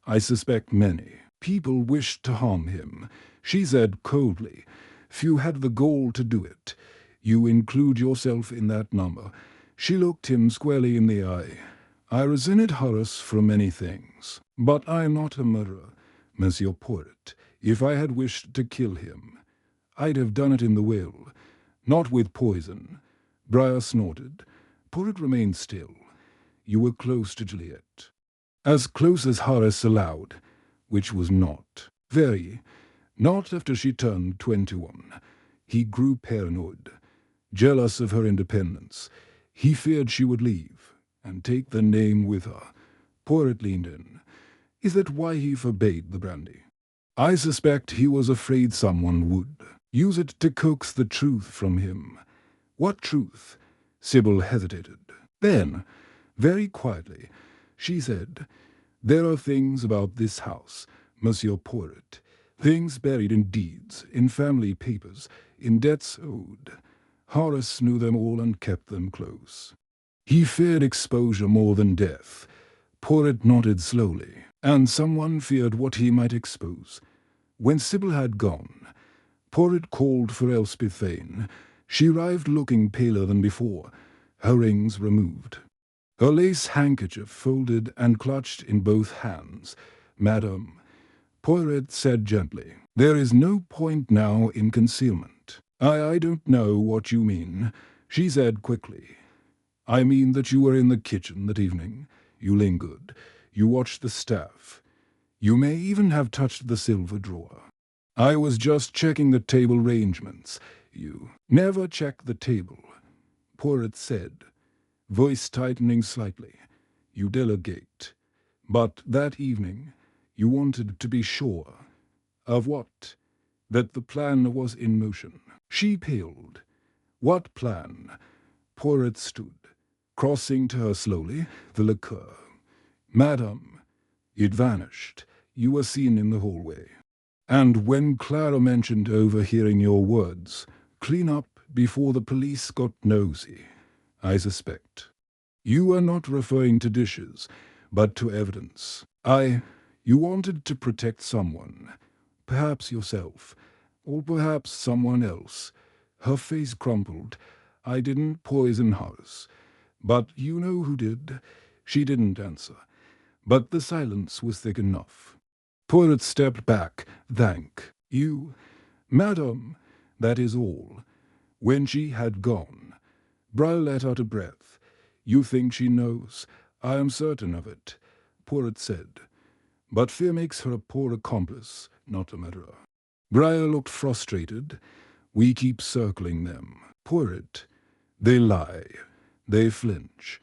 [SPEAKER 1] I suspect many. People wished to harm him, she said coldly. Few had the gall to do it. You include yourself in that number. She looked him squarely in the eye. I resented Horace for many things, but I am not a murderer, Monsieur Porritt. If I had wished to kill him, I'd have done it in the will, not with poison. Breyer snorted. Porritt remained still. You were close to Juliet. As close as Horace allowed, which was not. Very. Not after she turned 21. He grew paranoid, jealous of her independence. He feared she would leave, and take the name with her. Porritt leaned in. Is that why he forbade the brandy? I suspect he was afraid someone would use it to coax the truth from him. What truth? Sybil hesitated. Then, very quietly, she said, there are things about this house, Monsieur Porritt, things buried in deeds, in family papers, in debts owed. Horace knew them all and kept them close. He feared exposure more than death. Porritt nodded slowly, and someone feared what he might expose. When Sybil had gone, Porritt called for Elspeth Vane. She arrived looking paler than before, her rings removed, her lace handkerchief folded and clutched in both hands. Madam, Porritt said gently, there is no point now in concealment. I don't know what you mean, she said quickly. I mean that you were in the kitchen that evening. You lingered. You watched the staff. You may even have touched the silver drawer. I was just checking the table arrangements. You never check the table, Porritt said, voice tightening slightly. You delegate. But that evening, you wanted to be sure. Of what? That the plan was in motion. She paled. What plan? Porritt stood, crossing to her slowly, the liqueur. Madam, it vanished. You were seen in the hallway. And when Clara mentioned overhearing your words, clean up before the police got nosy, I suspect. You were not referring to dishes, but to evidence. You wanted to protect someone, perhaps yourself, or perhaps someone else. Her face crumpled. I didn't poison Horace, but you know who did. She didn't answer, but the silence was thick enough. Porritt stepped back. Thank you, madam. That is all. When she had gone, Breyer let out a breath. You think she knows? I am certain of it, Porritt said. But fear makes her a poor accomplice, not a murderer. Breyer looked frustrated. We keep circling them. Porritt. They lie. They flinch.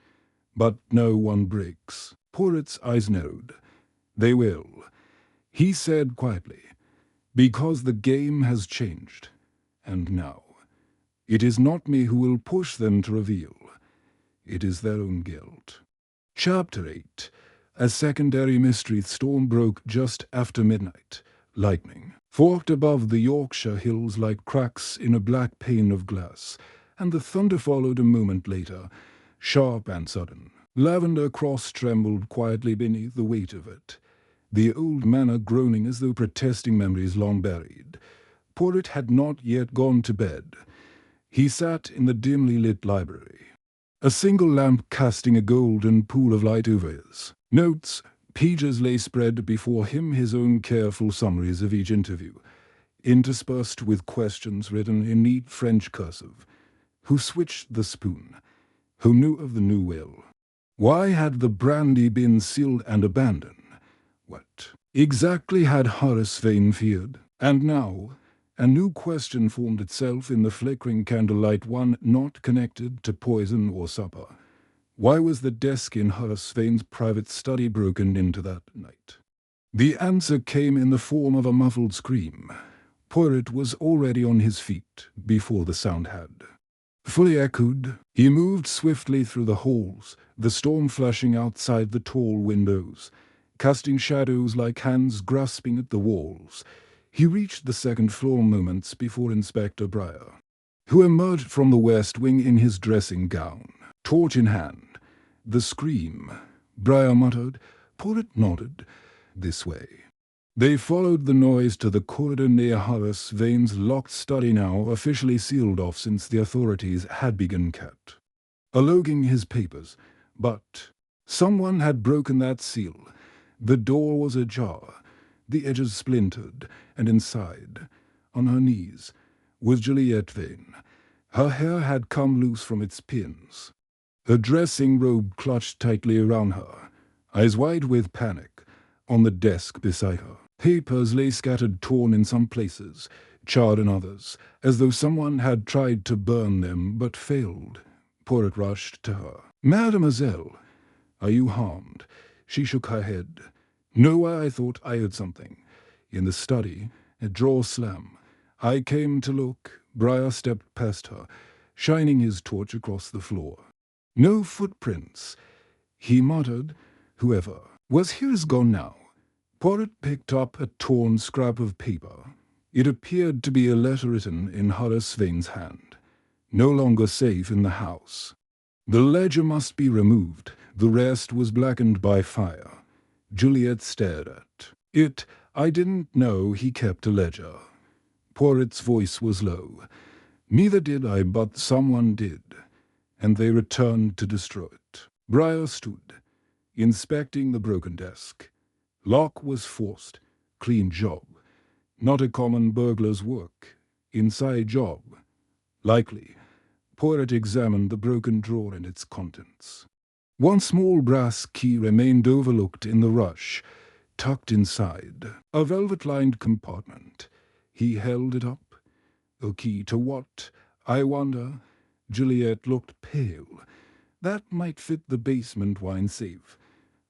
[SPEAKER 1] But no one breaks. Porritt's eyes narrowed. They will. He said quietly, because the game has changed. And now, it is not me who will push them to reveal. It is their own guilt. Chapter 8. A secondary mystery storm broke just after midnight. Lightning forked above the Yorkshire hills like cracks in a black pane of glass, and the thunder followed a moment later, sharp and sudden. Lavender Cross trembled quietly beneath the weight of it, the old manor groaning as though protesting memories long buried. Porritt had not yet gone to bed. He sat in the dimly lit library, a single lamp casting a golden pool of light over his notes. Pages lay spread before him, his own careful summaries of each interview, interspersed with questions written in neat French cursive. Who switched the spoon? Who knew of the new will? Why had the brandy been sealed and abandoned? What exactly had Horace Vane feared? And now a new question formed itself in the flickering candlelight, one not connected to poison or supper. Why was the desk in Horace Vane's private study broken into that night? The answer came in the form of a muffled scream. Porritt was already on his feet before the sound had fully echoed. He moved swiftly through the halls, the storm flashing outside the tall windows, casting shadows like hands grasping at the walls. He reached the second floor moments before Inspector Briar, who emerged from the West Wing in his dressing gown, torch in hand. The scream, Briar muttered. Porritt nodded. This way. They followed the noise to the corridor near Horace Vane's locked study, now officially sealed off since the authorities had begun cataloguing his papers. But someone had broken that seal. The door was ajar, the edges splintered, and inside, on her knees, was Juliet Vane. Her hair had come loose from its pins. Her dressing robe clutched tightly around her, eyes wide with panic. On the desk beside her, papers lay scattered, torn in some places, charred in others, as though someone had tried to burn them but failed. Porritt rushed to her. "Mademoiselle, are you harmed?" She shook her head. "No, I thought I heard something." In the study, a drawer slam. "I came to look." Briar stepped past her, shining his torch across the floor. "No footprints," he muttered. "Whoever was here is gone now." Porritt picked up a torn scrap of paper. It appeared to be a letter written in Horace Vane's hand. No longer safe in the house. The ledger must be removed. The rest was blackened by fire. Juliet stared at it. "I didn't know he kept a ledger." Porritt's voice was low. "Neither did I, but someone did, and they returned to destroy it." Briar stood, inspecting the broken desk. Lock was forced. Clean job. Not a common burglar's work. Inside job. Likely. Porritt examined the broken drawer and its contents. One small brass key remained overlooked in the rush, tucked inside a velvet-lined compartment. He held it up. A key to what, I wonder? Juliet looked pale. That might fit the basement wine safe.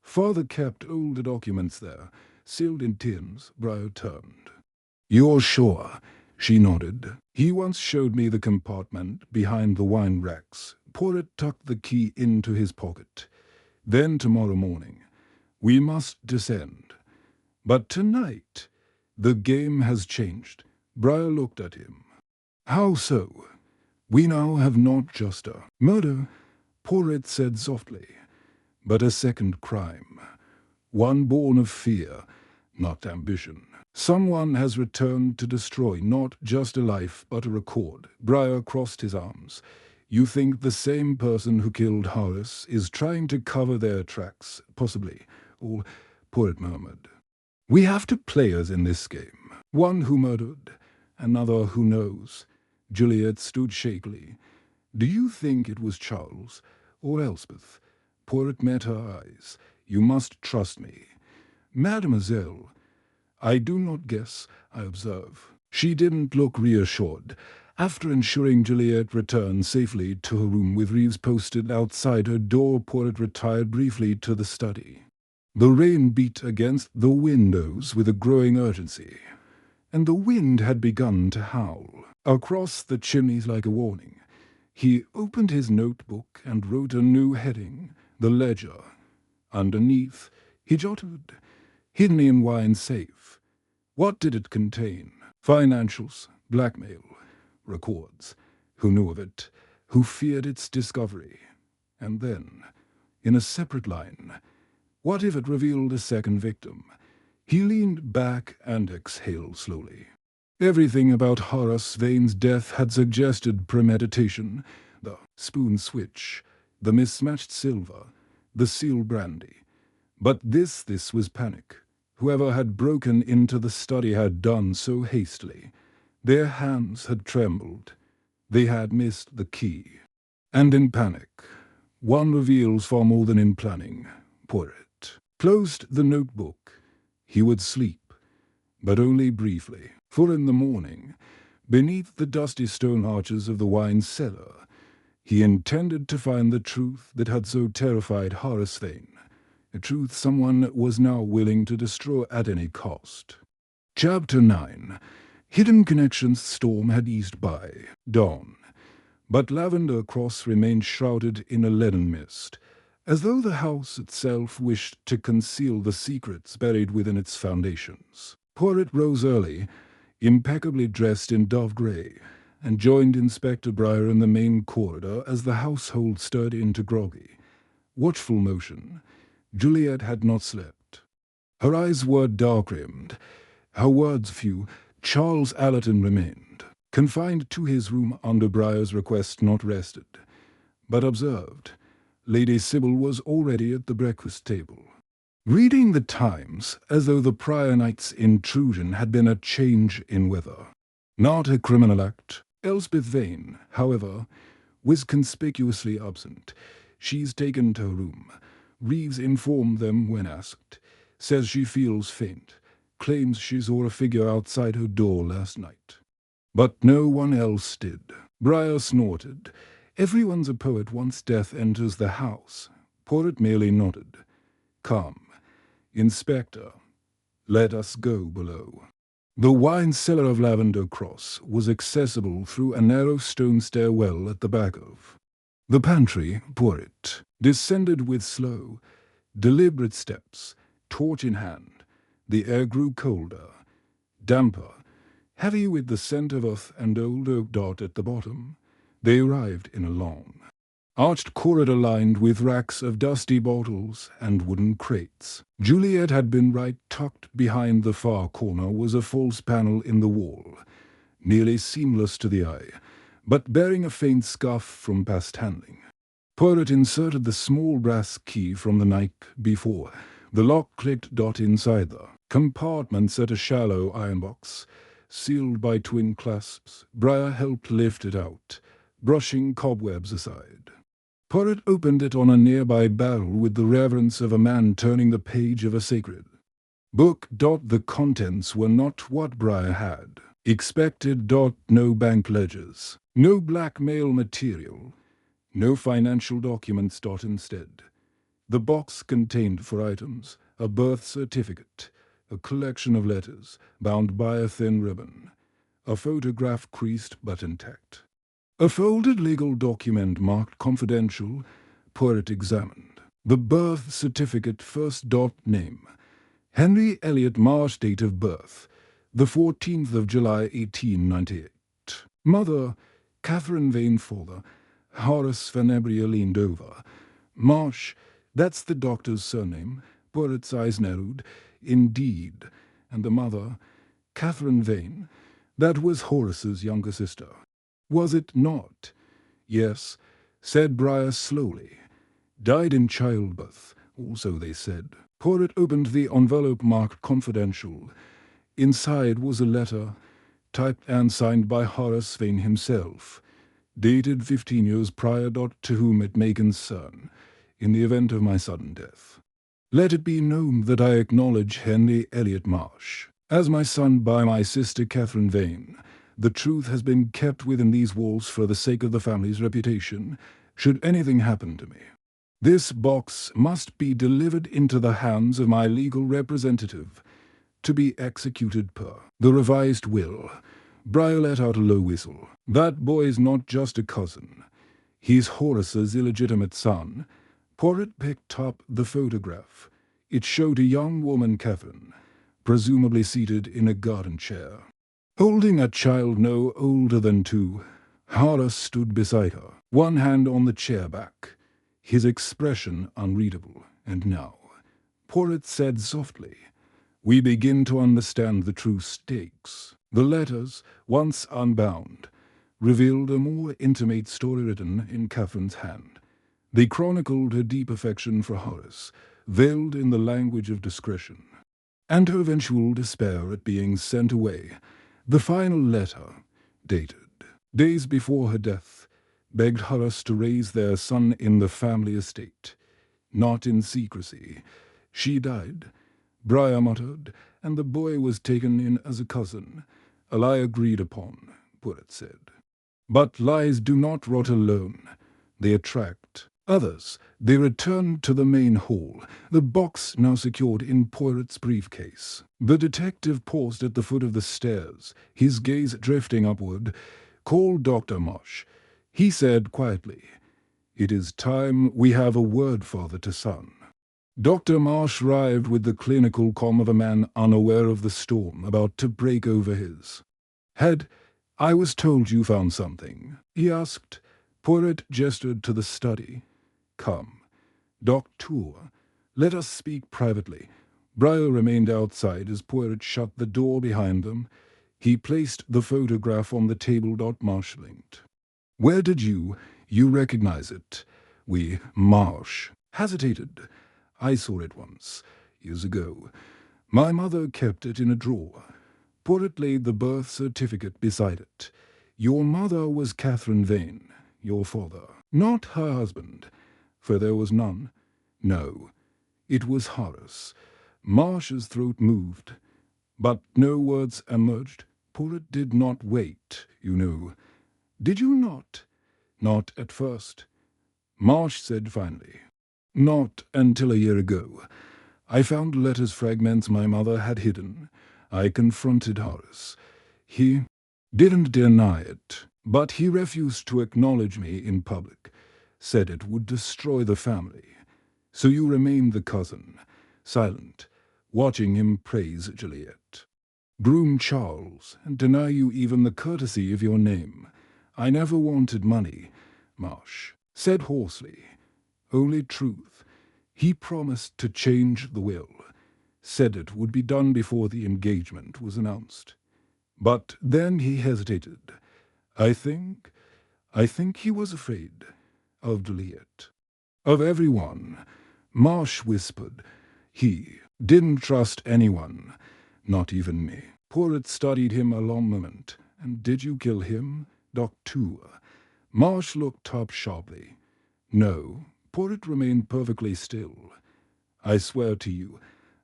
[SPEAKER 1] Father kept older documents there, sealed in tins. Briar turned. "You're sure?" She nodded. "He once showed me the compartment behind the wine racks." Porritt tucked the key into his pocket. "Then tomorrow morning, we must descend. But tonight, the game has changed." Briar looked at him. "How so?" "We now have not just a murder," Porritt said softly, "but a second crime. One born of fear, not ambition. Someone has returned to destroy not just a life, but a record." Briar crossed his arms. "You think the same person who killed Horace is trying to cover their tracks? Possibly. Or," Porritt murmured, "we have two players in this game. One who murdered, another who knows." Juliet stood shakily. "Do you think it was Charles or Elspeth?" Porritt met her eyes. "You must trust me." "Mademoiselle, I do not guess, I observe." She didn't look reassured. After ensuring Juliet returned safely to her room with Reeves posted outside her door, Porritt retired briefly to the study. The rain beat against the windows with a growing urgency, and the wind had begun to howl across the chimneys like a warning. He opened his notebook and wrote a new heading, "The Ledger." Underneath, he jotted, "Hidden in wine safe." What did it contain? Financials, blackmail, records. Who knew of it? Who feared its discovery? And then, in a separate line, what if it revealed a second victim? He leaned back and exhaled slowly. Everything about Horace Vane's death had suggested premeditation. The spoon switch, the mismatched silver, the sealed brandy. But this was panic. Whoever had broken into the study had done so hastily. Their hands had trembled. They had missed the key. And in panic, one reveals far more than in planning. Poirot closed the notebook. He would sleep, but only briefly. For in the morning, beneath the dusty stone arches of the wine cellar, he intended to find the truth that had so terrified Horace Vane. A truth someone was now willing to destroy at any cost. Chapter 9. Hidden Connections' storm had eased by dawn, but Lavender Cross remained shrouded in a leaden mist, as though the house itself wished to conceal the secrets buried within its foundations. Poirot rose early, impeccably dressed in dove grey, and joined Inspector Briar in the main corridor as the household stirred into groggy, watchful motion. Juliet had not slept. Her eyes were dark-rimmed, her words few. Charles Allerton remained, confined to his room under Briar's request, not rested, but observed. Lady Sybil was already at the breakfast table, reading the Times as though the prior night's intrusion had been a change in weather. Not a criminal act. Elspeth Vane, however, was conspicuously absent. She's taken to her room. Reeves informed them when asked. Says she feels faint. Claims she saw a figure outside her door last night. But no one else did. Briar snorted. Everyone's a poet once death enters the house. Poirot merely nodded. Come, Inspector, let us go below. The wine cellar of Lavender Cross was accessible through a narrow stone stairwell at the back of the pantry. Poirot descended with slow, deliberate steps, torch in hand. The air grew colder, damper, heavy with the scent of earth and old oak dot at the bottom. They arrived in a long, arched corridor lined with racks of dusty bottles and wooden crates. Juliet had been right. Tucked behind the far corner was a false panel in the wall, nearly seamless to the eye, but bearing a faint scuff from past handling. Poirot inserted the small brass key from the night before. The lock clicked. Inside the compartment sat a shallow iron box, sealed by twin clasps. Briar helped lift it out, brushing cobwebs aside. Poirot opened it on a nearby barrel with the reverence of a man turning the page of a sacred book. The contents were not what Briar had expected. No bank ledgers, no blackmail material, no financial documents. Instead, the box contained 4 items: a birth certificate, a collection of letters bound by a thin ribbon, a photograph creased but intact, a folded legal document marked confidential. Poirot examined the birth certificate first. Name: Henry Elliot Marsh. Date of birth: the 14th of July, 1898. Mother: Catherine Vane. Father: Horace Van Ebria. Leaned over. Marsh, that's the doctor's surname. Poirot's eyes narrowed. Indeed. And the mother, Catherine Vane, that was Horace's younger sister. Was it not? Yes, said Briar slowly. Died in childbirth, also they said. Poirot opened the envelope marked confidential. Inside was a letter, typed and signed by Horace Vane himself, dated 15 years prior. To whom it may concern, in the event of my sudden death, let it be known that I acknowledge Henry Elliot Marsh as my son by my sister Catherine Vane. The truth has been kept within these walls for the sake of the family's reputation, should anything happen to me. This box must be delivered into the hands of my legal representative, to be executed per the revised will. Briar let out a low whistle. That boy's not just a cousin. He's Horace's illegitimate son. Porritt picked up the photograph. It showed a young woman, Catherine, presumably seated in a garden chair. Holding a child no older than 2, Horace stood beside her, one hand on the chair back, his expression unreadable. And now, Porritt said softly, we begin to understand the true stakes. The letters, once unbound, revealed a more intimate story written in Catherine's hand. They chronicled her deep affection for Horace, veiled in the language of discretion, and her eventual despair at being sent away. The final letter, dated days before her death, begged Horace to raise their son in the family estate, not in secrecy. She died, Briar muttered, and the boy was taken in as a cousin, a lie agreed upon, Porritt said. But lies do not rot alone. They attract others. They returned to the main hall, the box now secured in Porritt's briefcase. The detective paused at the foot of the stairs, his gaze drifting upward. Call Dr. Marsh, he said quietly. It is time we have a word father to son. Dr. Marsh arrived with the clinical calm of a man unaware of the storm about to break over his head. I was told you found something, he asked. Porritt gestured to the study. Come, Doctor, let us speak privately. Briar remained outside as Porritt shut the door behind them. He placed the photograph on the table. Marsh blinked. Where did you recognize it? Marsh hesitated. I saw it once, years ago. My mother kept it in a drawer. Porritt laid the birth certificate beside it. Your mother was Catherine Vane, your father, not her husband, for there was none. No, it was Horace. Marsh's throat moved, but no words emerged. Porritt did not wait, you know. Did you not? Not at first. Marsh said finally. Not until a year ago. I found letters fragments my mother had hidden. I confronted Horace. He didn't deny it, but he refused to acknowledge me in public, said it would destroy the family. So you remained the cousin, silent, watching him praise Juliet. Groom Charles, and deny you even the courtesy of your name. I never wanted money, Marsh said hoarsely. Only truth. He promised to change the will, said it would be done before the engagement was announced. But then he hesitated. I think he was afraid of Juliet. Of everyone, Marsh whispered. He didn't trust anyone, not even me. Porritt studied him a long moment. And did you kill him, Doctor? Marsh looked up sharply. No. Porritt remained perfectly still. I swear to you,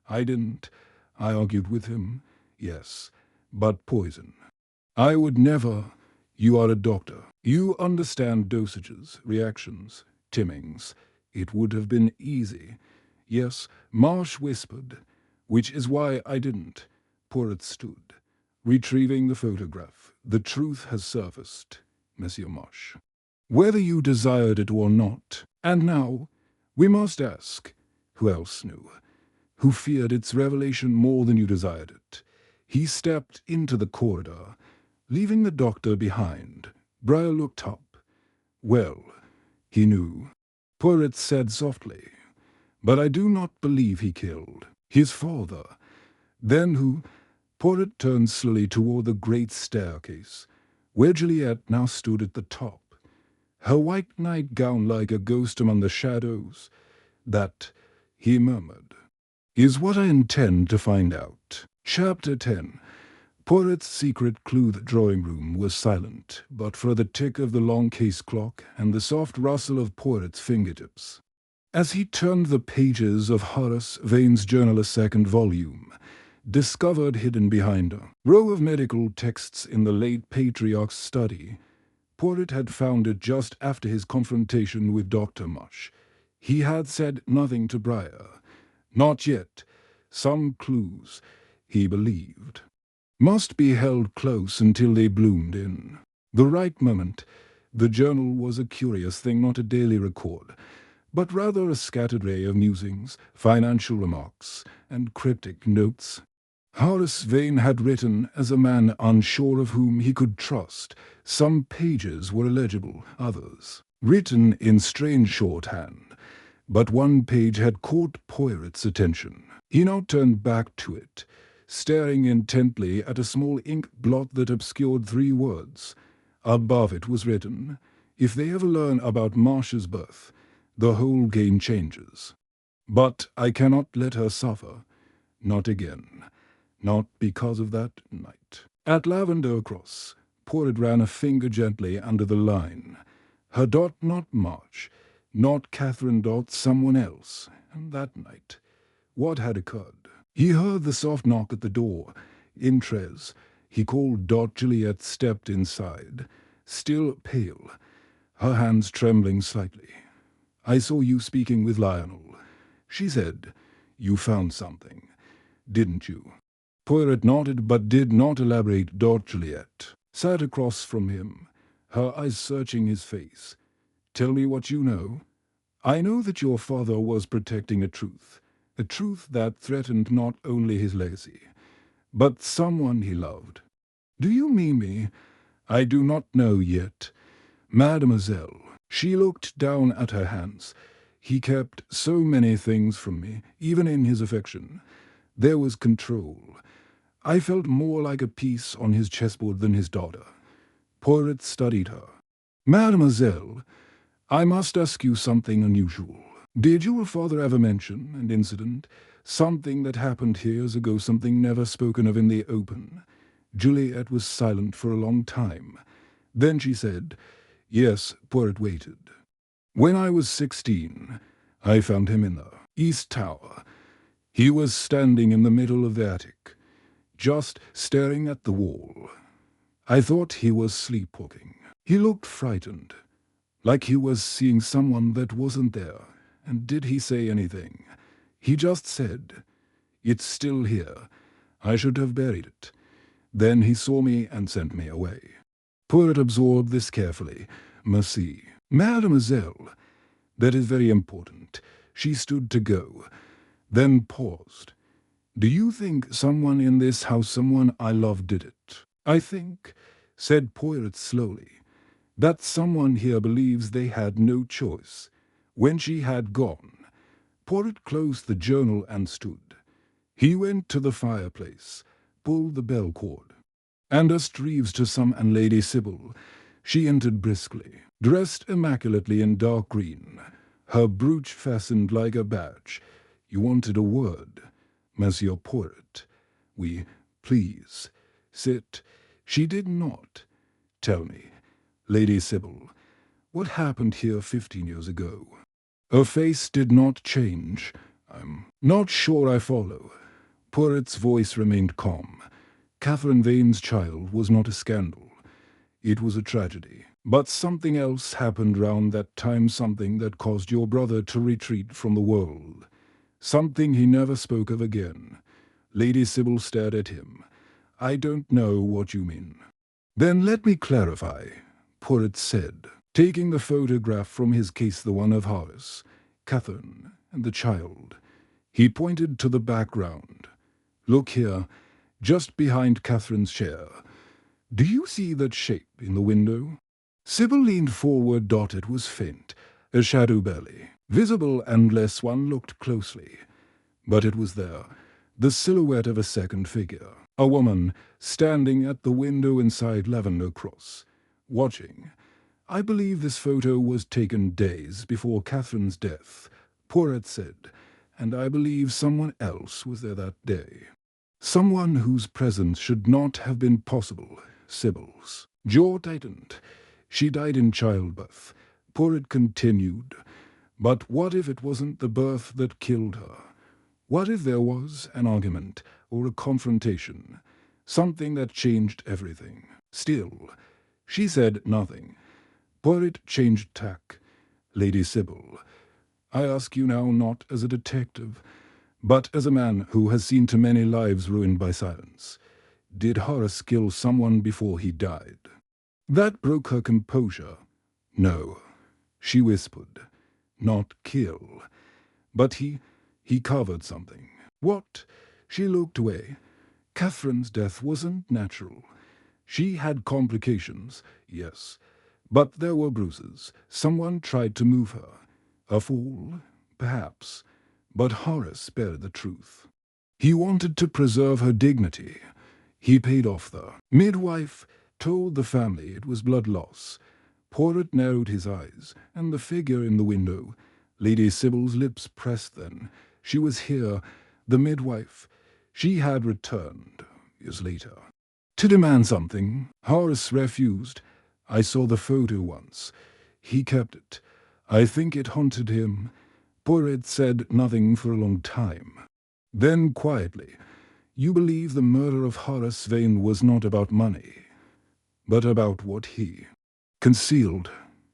[SPEAKER 1] I didn't. I argued with him, yes, but poison. I would never. You are a doctor. You understand dosages, reactions, timings. It would have been easy. Yes, Marsh whispered, which is why I didn't. Porritt stood, retrieving the photograph. The truth has surfaced, Monsieur Marsh. Whether you desired it or not. And now, we must ask, who else knew? Who feared its revelation more than you desired it? He stepped into the corridor, leaving the doctor behind. Briar looked up. Well, he knew. Porritt said softly, but I do not believe he killed his father. Then who? Porritt turned slowly toward the great staircase, where Juliet now stood at the top, her white nightgown like a ghost among the shadows. That, he murmured, is what I intend to find out. Chapter 10. Porritt's secret clued drawing room was silent, but for the tick of the long case clock and the soft rustle of Porritt's fingertips. As he turned the pages of Horace Vane's journal, a second volume, discovered hidden behind a row of medical texts in the late patriarch's study. Porritt had found it just after his confrontation with Dr. Marsh. He had said nothing to Briar. Not yet. Some clues, he believed, must be held close until they bloomed in the right moment. The journal was a curious thing, not a daily record, but rather a scattered array of musings, financial remarks, and cryptic notes. Horace Vane had written as a man unsure of whom he could trust. Some pages were illegible, others written in strange shorthand, but one page had caught Poirot's attention. He now turned back to it, staring intently at a small ink blot that obscured 3 words. Above it was written, "If they ever learn about Marcia's birth, the whole game changes. But I cannot let her suffer. Not again. Not because of that night." At Lavender Cross, Poirot ran a finger gently under the line. Her dot not March, not Catherine dot someone else. And that night, what had occurred? He heard the soft knock at the door. Intres, he called Dot. Juliet stepped inside, still pale, her hands trembling slightly. "I saw you speaking with Lionel," she said. "You found something, didn't you?" Poirot nodded but did not elaborate. Juliet sat across from him, her eyes searching his face. "Tell me what you know." "I know that your father was protecting a truth that threatened not only his legacy, but someone he loved." "Do you mean me?" "I do not know yet. Mademoiselle." She looked down at her hands. "He kept so many things from me, even in his affection. There was control. I felt more like a piece on his chessboard than his daughter." Poirot studied her. "Mademoiselle, I must ask you something unusual. Did your father ever mention an incident, something that happened years ago, something never spoken of in the open?" Juliet was silent for a long time. Then she said, "Yes." Poirot waited. "When I was 16, I found him in the East Tower. He was standing in the middle of the attic, just staring at the wall. I thought he was sleepwalking. He looked frightened, like he was seeing someone that wasn't there. And did he say anything? He just said, 'It's still here. I should have buried it.' Then he saw me and sent me away." Poirot absorbed this carefully. "Merci. Mademoiselle, that is very important." She stood to go, then paused. "Do you think someone in this house, someone I love, did it?" "I think," said Poirot slowly, "that someone here believes they had no choice." When she had gone, Poirot closed the journal and stood. He went to the fireplace, pulled the bell cord, and asked Reeves to some and Lady Sybil. She entered briskly, dressed immaculately in dark green, her brooch fastened like a badge. "You wanted a word, Monsieur Poirot." "We, please, sit." She did not. "Tell me, Lady Sybil, what happened here 15 years ago?" Her face did not change. "I'm not sure I follow." Poirot's voice remained calm. "Catherine Vane's child was not a scandal. It was a tragedy. But something else happened round that time, something that caused your brother to retreat from the world. Something he never spoke of again." Lady Sybil stared at him. "I don't know what you mean." "Then let me clarify," Poirot said, taking the photograph from his case, the one of Horace, Catherine, and the child. He pointed to the background. "Look here, just behind Catherine's chair. Do you see that shape in the window?" Sybil leaned forward. It was faint, a shadow barely visible unless one looked closely. But it was there, the silhouette of a second figure, a woman standing at the window inside Lavender Cross, watching. "I believe this photo was taken days before Catherine's death," Poirot said, "and I believe someone else was there that day. Someone whose presence should not have been possible." Sybil's jaw tightened. "She died in childbirth," Poirot continued. "But what if it wasn't the birth that killed her? What if there was an argument or a confrontation, something that changed everything?" Still, she said nothing. Poirot changed tack. "Lady Sybil, I ask you now not as a detective, but as a man who has seen too many lives ruined by silence. Did Horace kill someone before he died?" That broke her composure. "No," she whispered. not kill. But he covered something. What? She looked away. Catherine's death wasn't natural. She had complications, yes, but there were bruises. Someone tried to move her. A fall, perhaps, but Horace spared the truth. He wanted to preserve her dignity. He paid off the midwife, told the family it was blood loss. Poirot narrowed his eyes, and the figure in the window. Lady Sybil's lips pressed then. She was here, the midwife. She had returned, years later, to demand something. Horace refused. I saw the photo once. He kept it. I think it haunted him. Poirot said nothing for a long time. Then quietly, you believe the murder of Horace Vane was not about money, but about what he concealed.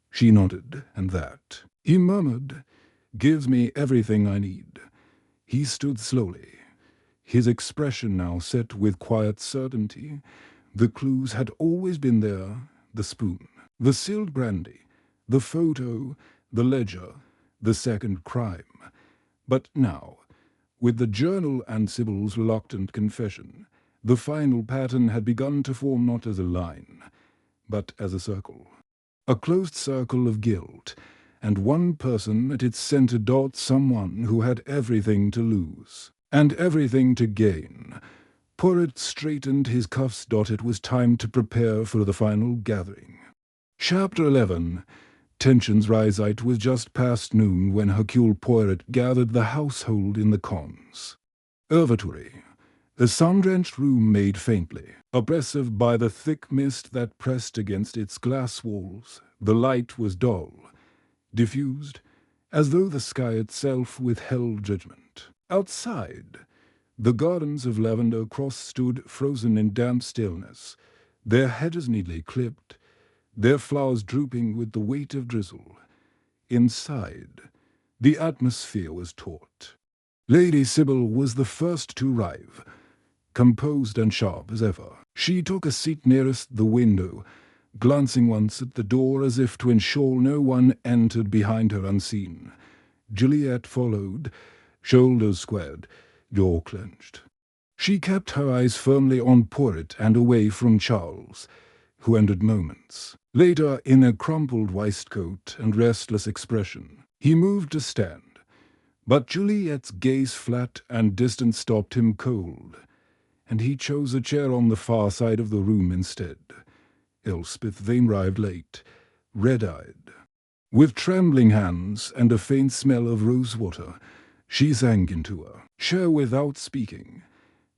[SPEAKER 1] She nodded, and that, he murmured, gives me everything I need. He stood slowly, his expression now set with quiet certainty. The clues had always been there, the spoon, the sealed brandy, the photo, the ledger, the second crime. But now, with the journal and Sybil's reluctant confession, the final pattern had begun to form not as a line, but as a circle. A closed circle of guilt, and one person at its center dot someone who had everything to lose, and everything to gain. Poirot straightened his cuffs. It was time to prepare for the final gathering. Chapter 11. Tensions rise. It was just past noon when Hercule Poirot gathered the household in the Cons. Ervatory. The sun-drenched room made faintly oppressive by the thick mist that pressed against its glass walls. The light was dull, diffused, as though the sky itself withheld judgment. Outside, the gardens of Lavender Cross stood frozen in damp stillness, their hedges neatly clipped, their flowers drooping with the weight of drizzle. Inside, the atmosphere was taut. Lady Sybil was the first to arrive, composed and sharp as ever. She took a seat nearest the window, glancing once at the door as if to ensure no one entered behind her unseen. Juliet followed, shoulders squared, jaw clenched. She kept her eyes firmly on Poirot and away from Charles, who entered moments later in a crumpled waistcoat and restless expression. He moved to stand, but Juliet's gaze, flat and distant, stopped him cold, and he chose a chair on the far side of the room instead. Elspeth Vane arrived late, red-eyed. With trembling hands and a faint smell of rose-water, she sank into a chair without speaking.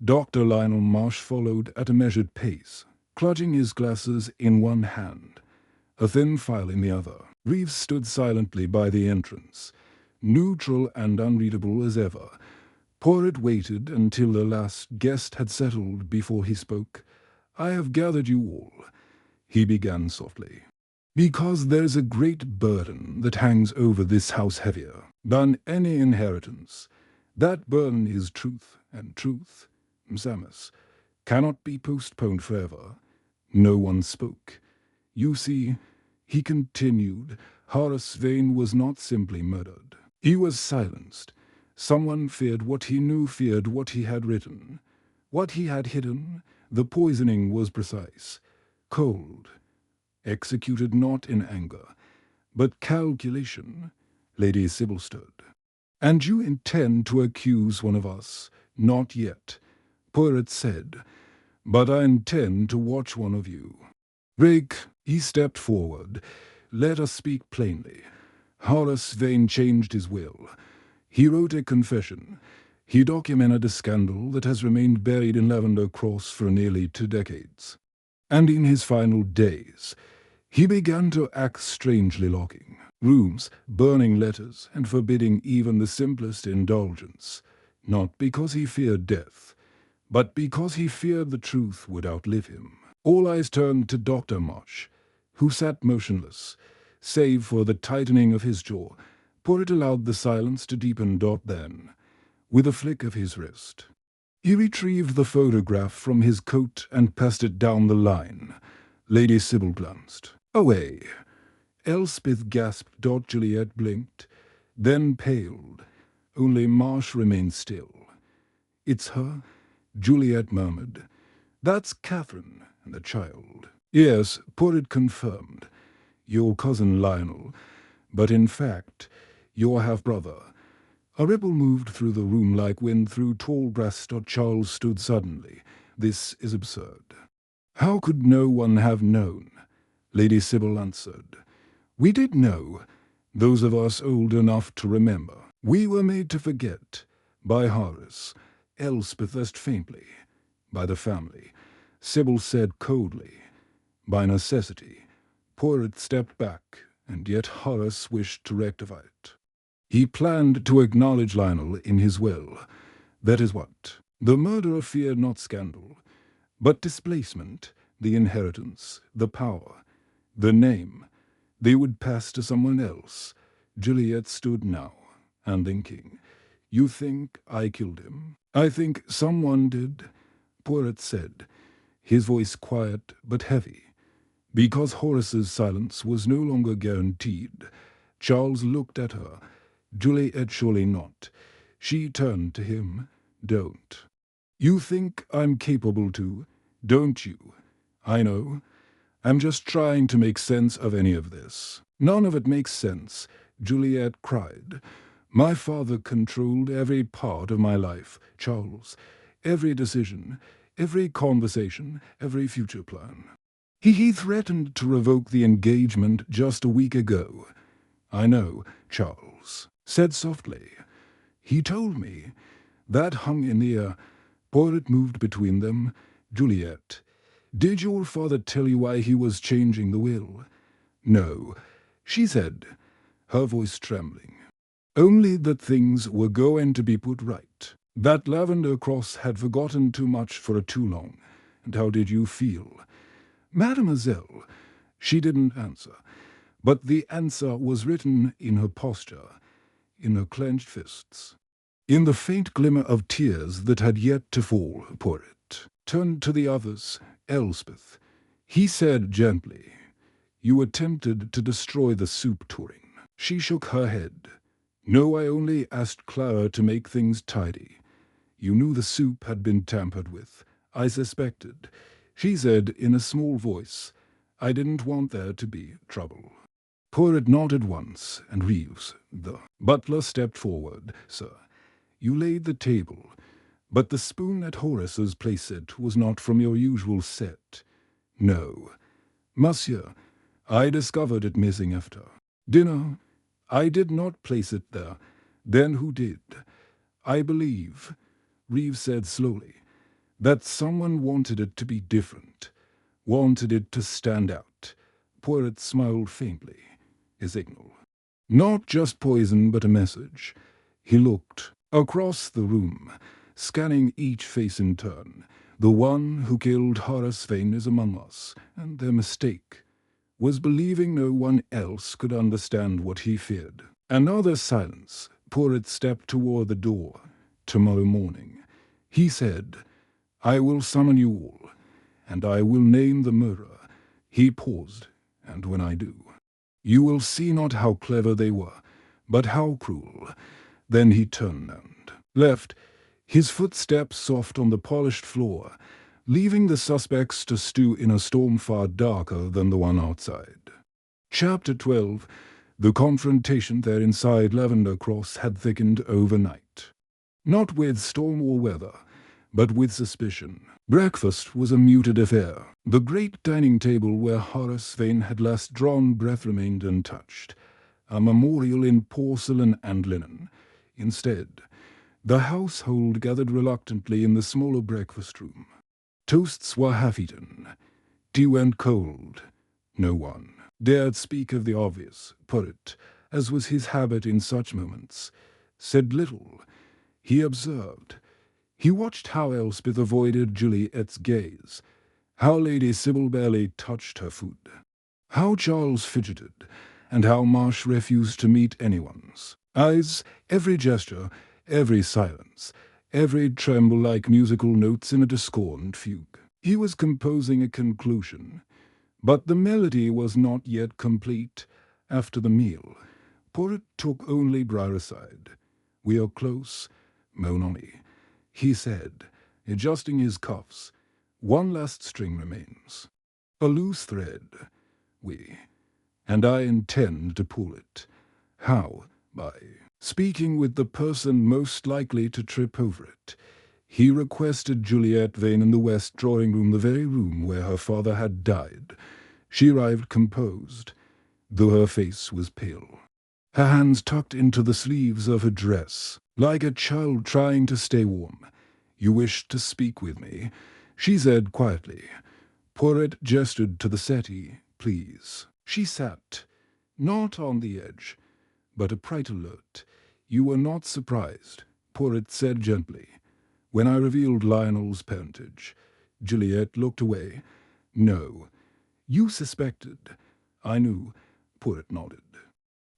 [SPEAKER 1] Dr. Lionel Marsh followed at a measured pace, clutching his glasses in one hand, a thin file in the other. Reeves stood silently by the entrance, neutral and unreadable as ever. Poirot waited until the last guest had settled before he spoke. "I have gathered you all," he began softly, "because there is a great burden that hangs over this house heavier than any inheritance. That burden is truth, and truth, Samus, cannot be postponed forever." No one spoke. "You see," he continued, "Horace Vane was not simply murdered. He was silenced. Someone feared what he knew, feared what he had written, what he had hidden. The poisoning was precise, cold, executed not in anger, but calculation." Lady Sybil stood. "And you intend to accuse one of us?" "Not yet," Poirot said, "but I intend to watch one of you." "Rake," he stepped forward, "let us speak plainly. Horace Vane changed his will. He wrote a confession. He documented a scandal that has remained buried in Lavender Cross for nearly 2 decades. And in his final days, he began to act strangely, locking rooms, burning letters, and forbidding even the simplest indulgence, not because he feared death, but because he feared the truth would outlive him." All eyes turned to Dr. Marsh, who sat motionless, save for the tightening of his jaw. Poirot allowed the silence to deepen. Then, with a flick of his wrist, he retrieved the photograph from his coat and passed it down the line. Lady Sybil glanced. "Away." Elspeth gasped. Juliet blinked. then paled. Only Marsh remained still. "It's her?" Juliet murmured. "That's Catherine and the child." "Yes," Porritt confirmed. "Your cousin Lionel, but in fact, your half-brother." A ripple moved through the room like wind through tall grass. Charles stood suddenly. "This is absurd." "How could no one have known?" Lady Sybil answered. "We did know, those of us old enough to remember. We were made to forget, by Horace." Elspeth asked faintly. "By the family," Sybil said coldly. "By necessity." Porritt stepped back, and yet Horace wished to rectify it. "He planned to acknowledge Lionel in his will. That is what. The murderer feared not scandal, but displacement, the inheritance, the power, the name. They would pass to someone else." Juliet stood now, unthinking. "You think I killed him?" "I think someone did," Porritt said, his voice quiet but heavy. Because Horace's silence was no longer guaranteed, Charles looked at her. Juliet surely not. She turned to him. "Don't." "You think I'm capable to, don't you?" "I know. I'm just trying to make sense of any of this." "None of it makes sense," Juliet cried. "My father controlled every part of my life, Charles. Every decision, every conversation, every future plan. He threatened to revoke the engagement just a week ago." "I know," Charles said softly. "He told me." That hung in the air. Porritt moved between them. "Juliet, did your father tell you why he was changing the will?" "No," she said, her voice trembling. "Only that things were going to be put right. That Lavender Cross had forgotten too much for too long. And how did you feel?" "Mademoiselle," she didn't answer, but the answer was written in her posture, in her clenched fists. In the faint glimmer of tears that had yet to fall, Porritt turned to the others. "Elspeth," he said gently, "you attempted to destroy the soup tureen." She shook her head. "No, I only asked Clara to make things tidy. You knew the soup had been tampered with. I suspected," she said in a small voice. "I didn't want there to be trouble." Porritt nodded once, and Reeves, the butler, stepped forward. "Sir, you laid the table, but the spoon at Horace's placet was not from your usual set." "No." "Monsieur, I discovered it missing after dinner. I did not place it there. Then who did?" "I believe," Reeves said slowly, "that someone wanted it to be different, wanted it to stand out." Porritt smiled faintly. "A signal. Not just poison, but a message." He looked across the room, scanning each face in turn. "The one who killed Horace Vane is among us, and their mistake was believing no one else could understand what he feared." Another silence. Porritt stepped toward the door. "Tomorrow morning," he said, "I will summon you all, and I will name the murderer." He paused, "and when I do, you will see not how clever they were, but how cruel." Then he turned and left, his footsteps soft on the polished floor, leaving the suspects to stew in a storm far darker than the one outside. Chapter 12. The confrontation there inside Lavender Cross had thickened overnight. Not with storm or weather, but with suspicion. Breakfast was a muted affair. The great dining table where Horace Vane had last drawn breath remained untouched, a memorial in porcelain and linen. Instead, the household gathered reluctantly in the smaller breakfast room. Toasts were half-eaten. Tea went cold. No one dared speak of the obvious. Porritt, as was his habit in such moments, said little. He observed. He watched how Elspeth avoided Juliet's gaze, how Lady Sybil barely touched her food, how Charles fidgeted, and how Marsh refused to meet anyone's eyes. Every gesture, every silence, every tremble like musical notes in a discordant fugue. He was composing a conclusion, but the melody was not yet complete. After the meal, Porret took only Briar aside. "We are close, mon ami," he said, adjusting his cuffs. "One last string remains. A loose thread. Oui. And I intend to pull it. How? By speaking with the person most likely to trip over it." He requested Juliet Vane in the west drawing-room, the very room where her father had died. She arrived composed, though her face was pale. Her hands tucked into the sleeves of her dress, like a child trying to stay warm. "You wish to speak with me?" she said quietly. Porret gestured to the settee. "Please." She sat, not on the edge, but upright alert. "You were not surprised," Porret said gently, "when I revealed Lionel's parentage." Juliet looked away. "No. You suspected." "I knew," Porret nodded.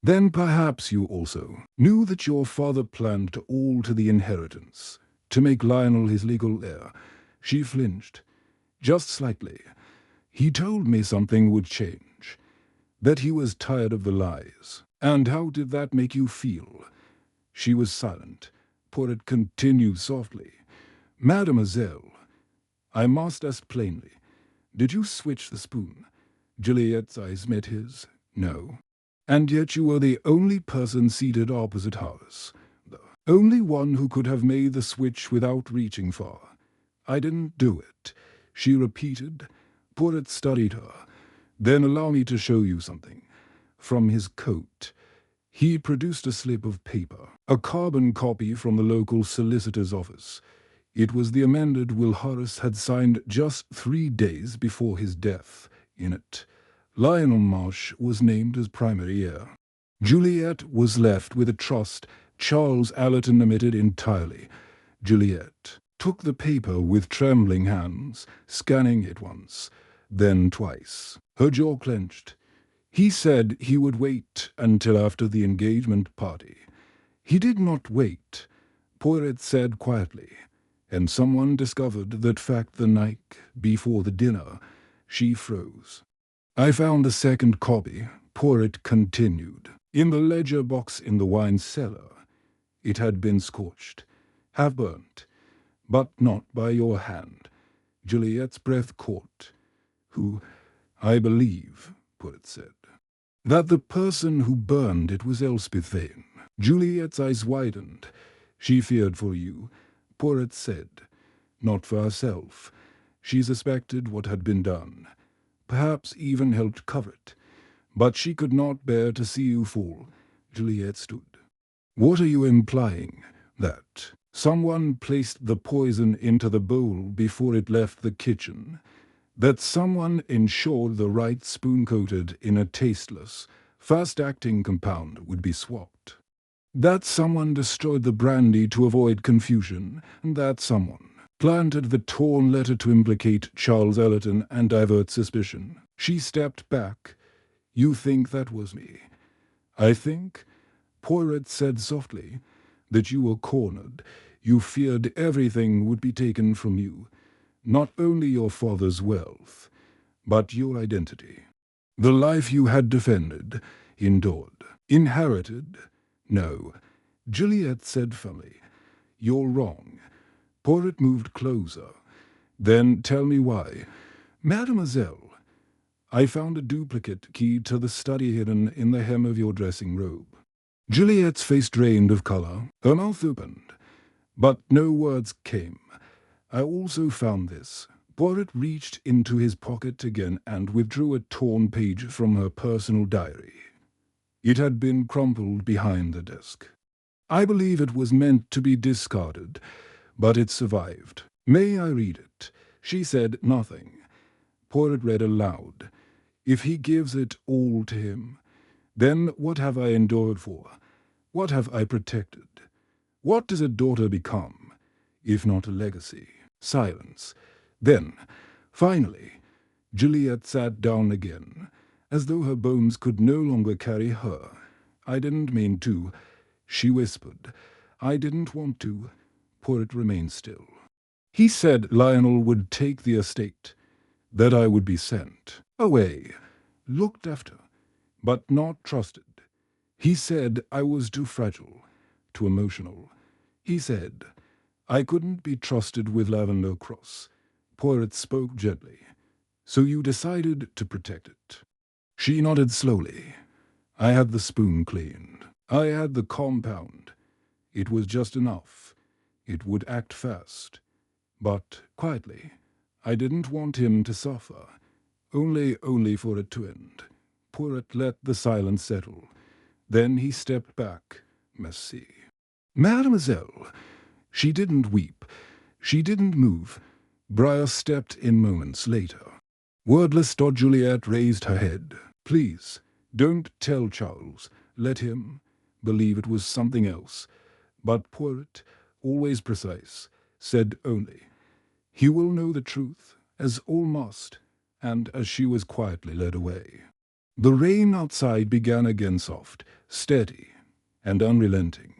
[SPEAKER 1] "Then perhaps you also knew that your father planned to alter the inheritance, to make Lionel his legal heir." She flinched, just slightly. "He told me something would change, that he was tired of the lies. And how did that make you feel?" She was silent. Porret continued softly. "Mademoiselle, I must ask plainly, did you switch the spoon?" Juliet's eyes met his. "No." "And yet you were the only person seated opposite hers. The only one who could have made the switch without reaching far." "I didn't do it," she repeated. Porret studied her. "Then allow me to show you something." From his coat, he produced a slip of paper, a carbon copy from the local solicitor's office. It was the amended will Horace had signed just 3 days before his death. In it, Lionel Marsh was named as primary heir. Juliet was left with a trust Charles Allerton omitted entirely. Juliet took the paper with trembling hands, scanning it once, then twice. Her jaw clenched. "He said he would wait until after the engagement party." "He did not wait," Porret said quietly, "and someone discovered that fact the night before the dinner." She froze. "I found the second copy," Porret continued, "in the ledger box in the wine cellar. It had been scorched, half burnt, but not by your hand." Juliet's breath caught. "Who, I believe," Porret said, "that the person who burned it was Elspeth Vane." Juliet's eyes widened. "She feared for you," Porret said. "Not for herself. She suspected what had been done, perhaps even helped cover it. But she could not bear to see you fall." Juliet stood. "What are you implying? That someone placed the poison into the bowl before it left the kitchen? That someone ensured the right spoon coated in a tasteless, fast-acting compound would be swapped? That someone destroyed the brandy to avoid confusion? And that someone planted the torn letter to implicate Charles Allerton and divert suspicion?" She stepped back. "You think that was me?" "I think," Porret said softly, "that you were cornered. You feared everything would be taken from you. Not only your father's wealth, but your identity. The life you had defended, endured, inherited." "No," Juliet said firmly. "You're wrong." Porret moved closer. "Then tell me why." "Mademoiselle, I found a duplicate key to the study hidden in the hem of your dressing robe." Juliet's face drained of color. Her mouth opened, but no words came. "I also found this." Porret reached into his pocket again and withdrew a torn page from her personal diary. It had been crumpled behind the desk. "I believe it was meant to be discarded, but it survived." "May I read it?" She said nothing. Porret read aloud. "If he gives it all to him, then what have I endured for? What have I protected? What does a daughter become, if not a legacy?" Silence. Then, finally, Juliet sat down again, as though her bones could no longer carry her. "I didn't mean to," she whispered. "I didn't want to." Porret remained still. "He said Lionel would take the estate, that I would be sent away, looked after, but not trusted. He said I was too fragile, too emotional. He said I couldn't be trusted with Lavender Cross. Poirot spoke gently. So you decided to protect it. She nodded slowly. I had the spoon cleaned. I had the compound. It was just enough. It would act fast. But quietly. I didn't want him to suffer. Only for it to end. Poirot let the silence settle. Then he stepped back. Merci. Mademoiselle. She didn't weep. She didn't move. Briar stepped in moments later. Wordless, Juliet raised her head. Please, don't tell Charles. Let him believe it was something else. But Poirot, always precise, said only, he will know the truth, as all must, and as she was quietly led away. The rain outside began again soft, steady, and unrelenting,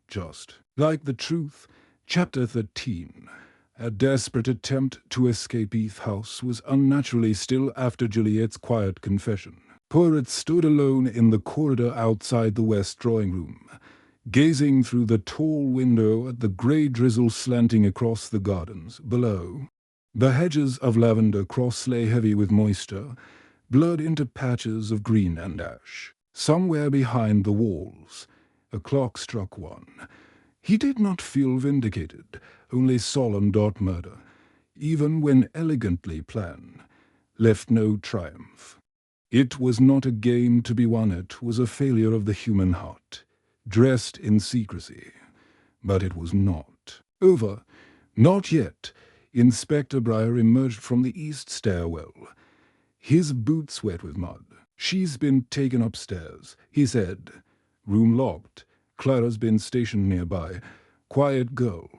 [SPEAKER 1] just like the truth. Chapter 13. A desperate attempt to escape Heath House was unnaturally still after Juliet's quiet confession. Poirot stood alone in the corridor outside the west drawing-room, gazing through the tall window at the grey drizzle slanting across the gardens below. The hedges of Lavender Cross lay heavy with moisture, blurred into patches of green and ash. Somewhere behind the walls, a clock struck one. He did not feel vindicated, only solemn. Murder, even when elegantly planned, left no triumph. It was not a game to be won, it was a failure of the human heart, dressed in secrecy. But it was not over. Not yet. Inspector Briar emerged from the east stairwell, his boots wet with mud. She's been taken upstairs, he said. Room locked. Clara's been stationed nearby. Quiet girl,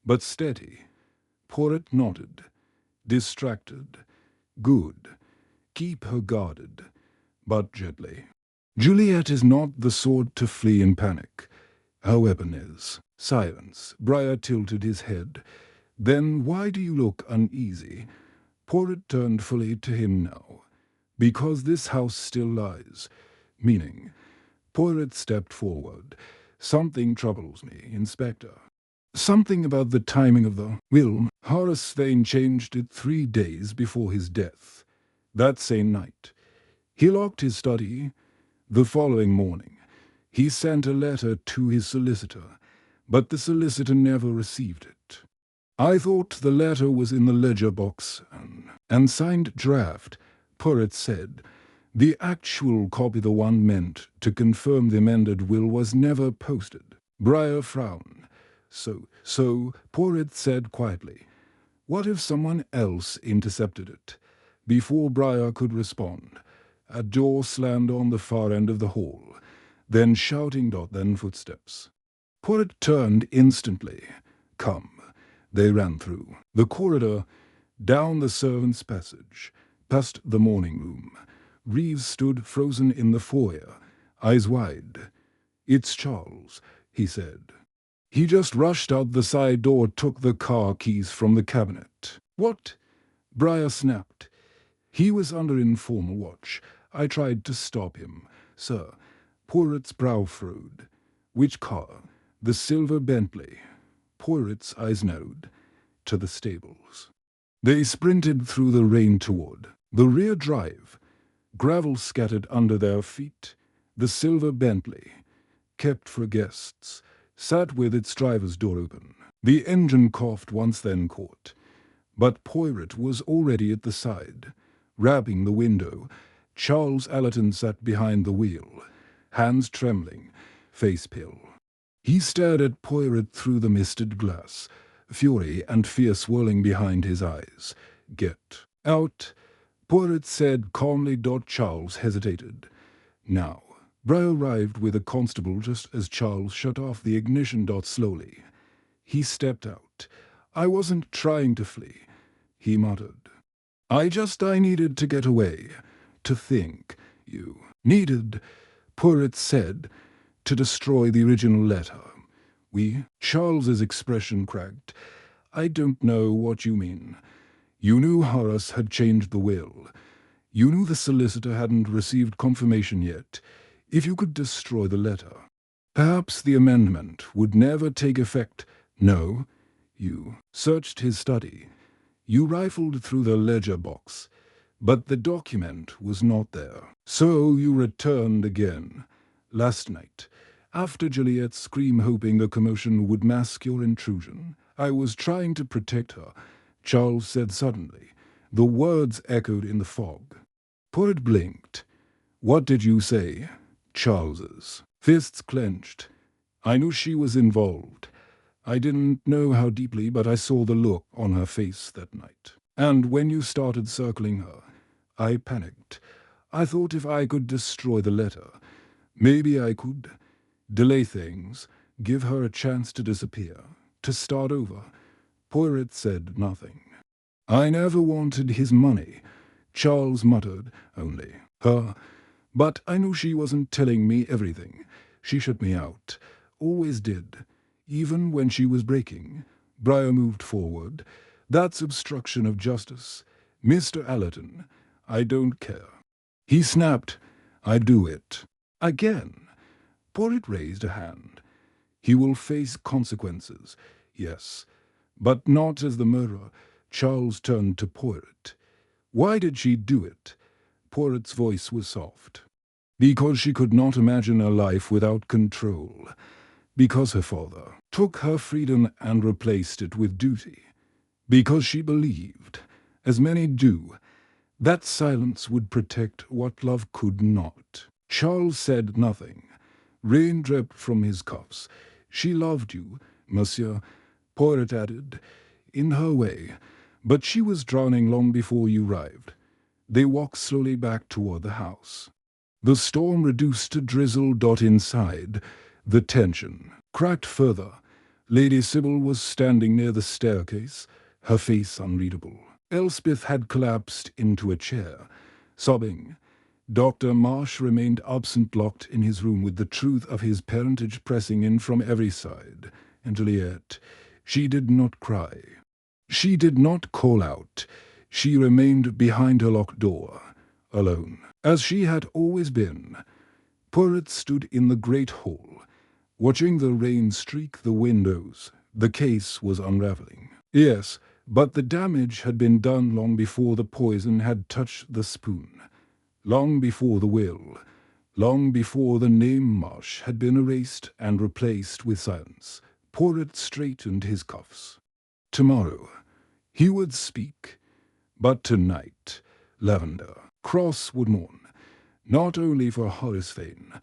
[SPEAKER 1] but steady. Poirot nodded. Distracted. Good. Keep her guarded, but gently. Juliet is not the sort to flee in panic. Her weapon is silence. Briar tilted his head. Then why do you look uneasy? Poirot turned fully to him now. Because this house still lies. Meaning. Poirot stepped forward. Something troubles me, Inspector. Something about the timing of the will. Horace Vane changed it 3 days before his death. That same night. He locked his study. The following morning, he sent a letter to his solicitor, but the solicitor never received it. I thought the letter was in the ledger box and signed draft, Poirot said. The actual copy, the one meant to confirm the amended will, was never posted. Briar frowned. So, Poirot said quietly, what if someone else intercepted it? Before Briar could respond, a door slammed on the far end of the hall, then shouting, then footsteps. Poirot turned instantly. Come. They ran through the corridor, down the servants' passage, past the morning room. Reeves stood frozen in the foyer, eyes wide. It's Charles, he said. He just rushed out the side door, took the car keys from the cabinet. What? Briar snapped. He was under informal watch. I tried to stop him. Sir. Poirot's brow furrowed. Which car? The silver Bentley. Poirot's eyes narrowed. To the stables. They sprinted through the rain toward the rear drive. Gravel scattered under their feet. The silver Bentley, kept for guests, sat with its driver's door open. The engine coughed once, then caught. But Poirot was already at the side, rapping the window. Charles Allerton sat behind the wheel, hands trembling, face pale. He stared at Poirot through the misted glass, fury and fear swirling behind his eyes. Get out, Poirot said calmly. Charles hesitated. Now. Briar arrived with a constable just as Charles shut off the ignition. Slowly. He stepped out. I wasn't trying to flee, he muttered. I needed to get away, to think. You needed, Poirot said, to destroy the original letter. Charles's expression cracked. I don't know what you mean. You knew Horace had changed the will. You knew the solicitor hadn't received confirmation yet. If you could destroy the letter, perhaps the amendment would never take effect. No, you searched his study. You rifled through the ledger box, but the document was not there. So you returned again, last night, after Juliet's scream, hoping the commotion would mask your intrusion. I was trying to protect her, Charles said suddenly. The words echoed in the fog. Poirot blinked. What did you say? Charles's fists clenched. I knew she was involved. I didn't know how deeply, but I saw the look on her face that night. And when you started circling her, I panicked. I thought if I could destroy the letter, maybe I could delay things, give her a chance to disappear, to start over. Poirot said nothing. I never wanted his money, Charles muttered, only her. But I knew she wasn't telling me everything. She shut me out, always did, even when she was breaking. Briar moved forward. That's obstruction of justice. Mr. Allerton, I don't care. He snapped. I do it. Again. Poirot raised a hand. He will face consequences, yes, but not as the murderer. Charles turned to Poirot. Why did she do it? Poirot's voice was soft. Because she could not imagine a life without control. Because her father took her freedom and replaced it with duty. Because she believed, as many do, that silence would protect what love could not. Charles said nothing. Rain dripped from his cuffs. She loved you, monsieur, Poirot added, in her way, but she was drowning long before you arrived. They walked slowly back toward the house. The storm reduced to drizzle. Inside, the tension cracked further. Lady Sybil was standing near the staircase, her face unreadable. Elspeth had collapsed into a chair, sobbing. Dr. Marsh remained absent, locked in his room with the truth of his parentage pressing in from every side. And Juliet, she did not cry. She did not call out. She remained behind her locked door, alone, as she had always been. Poirot stood in the great hall, watching the rain streak the windows. The case was unraveling. Yes, but the damage had been done long before the poison had touched the spoon, long before the will, long before the name Marsh had been erased and replaced with silence. Poirot straightened his cuffs. Tomorrow, he would speak. But tonight, Lavender Cross would mourn, not only for Horace Fane,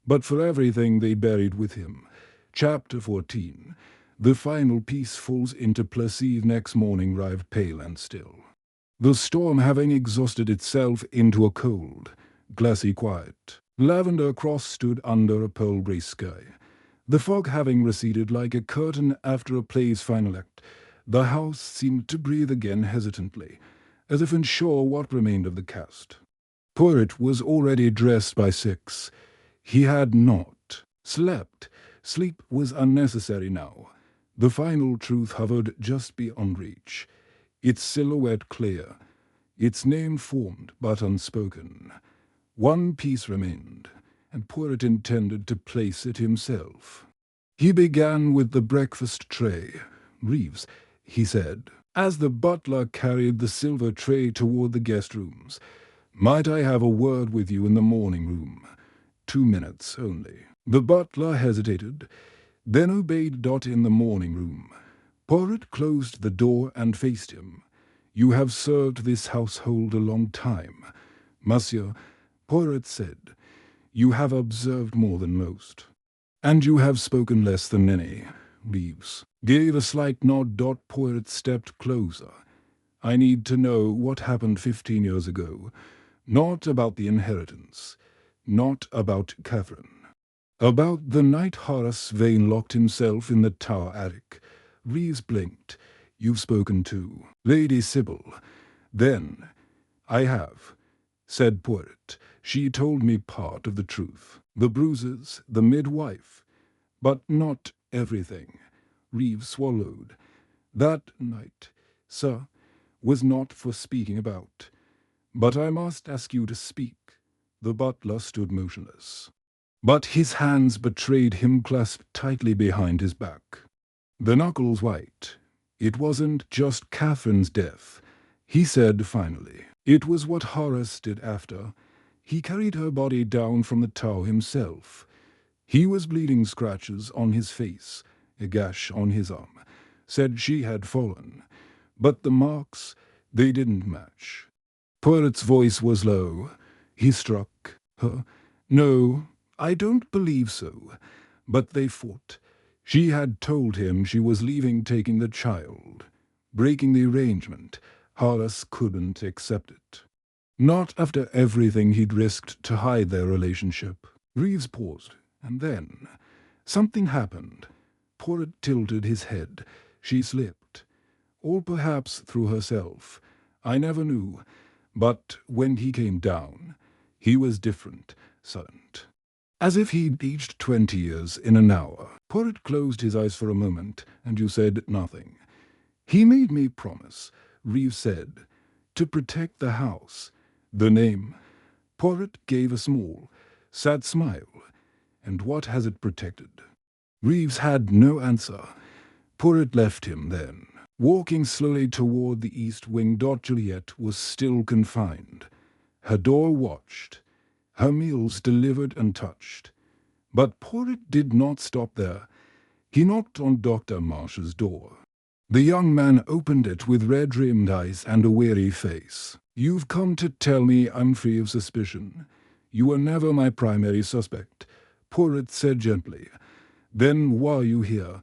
[SPEAKER 1] but for everything they buried with him. Chapter 14. The final piece falls into place. Next morning arrived pale and still. The storm having exhausted itself into a cold, glassy quiet. Lavender Cross stood under a pearl grey sky. The fog having receded like a curtain after a play's final act, the house seemed to breathe again hesitantly, as if unsure what remained of the cast. Poirot was already dressed by 6. He had not slept. Sleep was unnecessary now. The final truth hovered just beyond reach, its silhouette clear, its name formed but unspoken. One piece remained, and Poirot intended to place it himself. He began with the breakfast tray. Reeves, he said, as the butler carried the silver tray toward the guest rooms, might I have a word with you in the morning room? 2 minutes only. The butler hesitated, then obeyed. In the morning room. Poirot closed the door and faced him. You have served this household a long time, monsieur, Poirot said. You have observed more than most. And you have spoken less than any. Reeves gave a slight nod. Poirot stepped closer. I need to know what happened 15 years ago. Not about the inheritance. Not about Catherine. About the night Horace Vane locked himself in the tower attic. Reeves blinked. You've spoken to Lady Sybil. Then, I have, said Poirot. She told me part of the truth. The bruises, the midwife. But not everything. Reeves swallowed. That night, sir, was not for speaking about. But I must ask you to speak. The butler stood motionless. but his hands betrayed him clasped tightly behind his back. The knuckles white. It wasn't just Catherine's death, he said finally. It was what Horace did after. He carried her body down from the tower himself. He was bleeding scratches on his face, a gash on his arm. Said she had fallen. But the marks, they didn't match. Poirot's voice was low. He struck her. No, I don't believe so. But they fought. She had told him she was leaving, taking the child. Breaking the arrangement. Horace couldn't accept it. Not after everything he'd risked to hide their relationship. Reeves paused, and then something happened. Poirot tilted his head. She slipped. Or perhaps through herself. I never knew. But when he came down, he was different, silent. As if he'd aged 20 years in an hour. Poirot closed his eyes for a moment, and you said nothing. He made me promise, Reeves said, to protect the house. The name. Poirot gave a small, sad smile. And what has it protected? Reeves had no answer. Poirot left him then. Walking slowly toward the east wing, Juliet was still confined. Her door watched. Her meals delivered and touched. But Poirot did not stop there. He knocked on Dr. Marsh's door. The young man opened it with red-rimmed eyes and a weary face. You've come to tell me I'm free of suspicion. You were never my primary suspect, Poirot said gently. Then why are you here?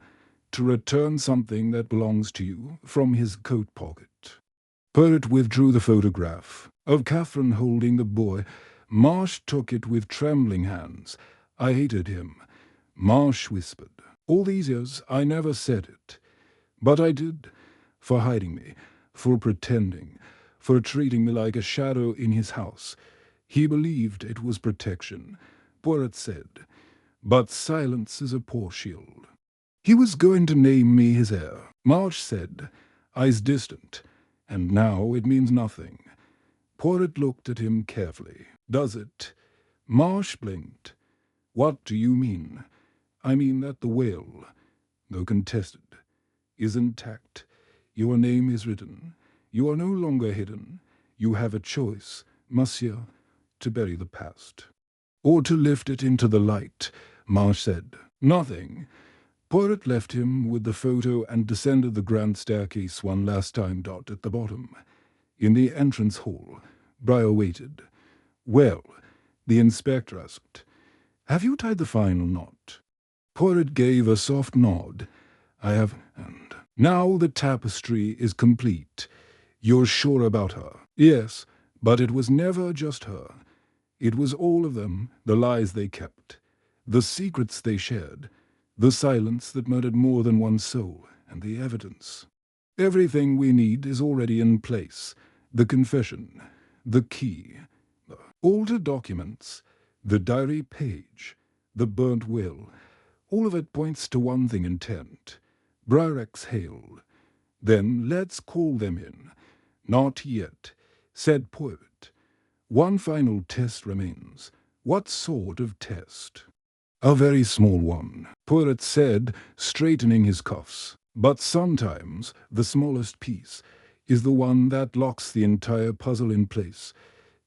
[SPEAKER 1] To return something that belongs to you from his coat pocket. Poirot withdrew the photograph of Catherine holding the boy. Marsh took it with trembling hands. I hated him. Marsh whispered. All these years I never said it. But I did. For hiding me. For pretending. For treating me like a shadow in his house. He believed it was protection. Poirot said. But silence is a poor shield. He was going to name me his heir. Marsh said, eyes distant, and now it means nothing. Poirot looked at him carefully. Does it? Marsh blinked. What do you mean? I mean that the will, though contested, is intact. Your name is written. You are no longer hidden. You have a choice, monsieur, to bury the past. Or to lift it into the light, Marsh said. Nothing. Poirot left him with the photo and descended the grand staircase one last time. At the bottom. In the entrance hall, Briar waited. Well, the inspector asked, have you tied the final knot? Poirot gave a soft nod. I have, and now the tapestry is complete. You're sure about her? Yes, but it was never just her. It was all of them, the lies they kept, the secrets they shared, the silence that murdered more than one soul, and the evidence. Everything we need is already in place. The confession, the key, the altered documents, the diary page, the burnt will. All of it points to one thing: intent. Briar exhaled. Then let's call them in. Not yet, said Poirot. One final test remains. What sort of test? A very small one, Poirot said, straightening his cuffs. But sometimes the smallest piece is the one that locks the entire puzzle in place.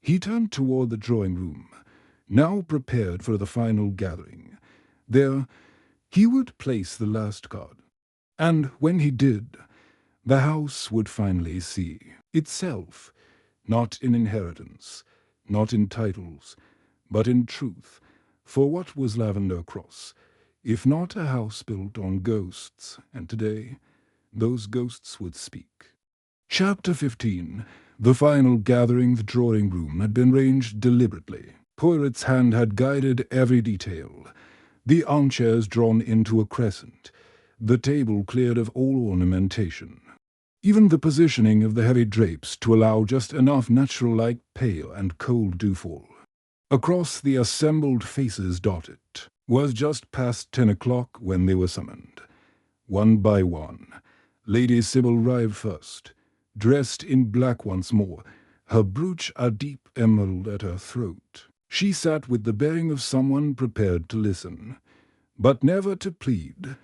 [SPEAKER 1] He turned toward the drawing room, now prepared for the final gathering. There he would place the last card. And when he did, the house would finally see itself, not in inheritance, not in titles, but in truth. For what was Lavender Cross, if not a house built on ghosts? And today, those ghosts would speak. Chapter 15. The final gathering. The drawing room had been arranged deliberately. Poirot's hand had guided every detail. The armchairs drawn into a crescent, the table cleared of all ornamentation. Even the positioning of the heavy drapes to allow just enough natural light, pale and cold dewfall. Across the assembled faces dotted was just past 10 o'clock when they were summoned. One by one, Lady Sybil arrived first, dressed in black once more, her brooch a deep emerald at her throat. She sat with the bearing of someone prepared to listen, but never to plead.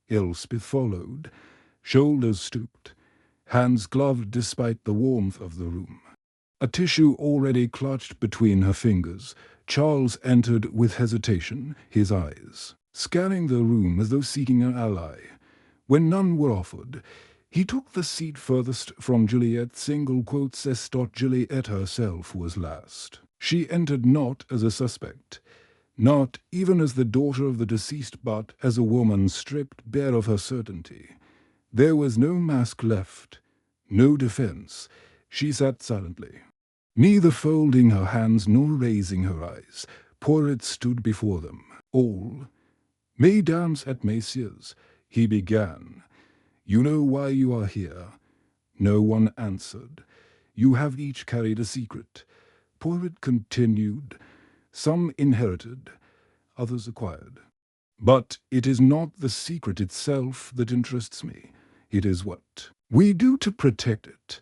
[SPEAKER 1] Elspeth followed, shoulders stooped, hands gloved despite the warmth of the room. A tissue already clutched between her fingers, Charles entered with hesitation, his eyes scanning the room as though seeking an ally. When none were offered, he took the seat furthest from Juliet, single quotes s. Juliet herself was last. She entered not as a suspect, not even as the daughter of the deceased, but as a woman stripped bare of her certainty. There was no mask left, no defense. She sat silently, neither folding her hands nor raising her eyes. Porret stood before them. All, mesdames et messieurs, he began. You know why you are here. No one answered. You have each carried a secret. Porret continued. Some inherited, others acquired. But it is not the secret itself that interests me. It is what we do to protect it,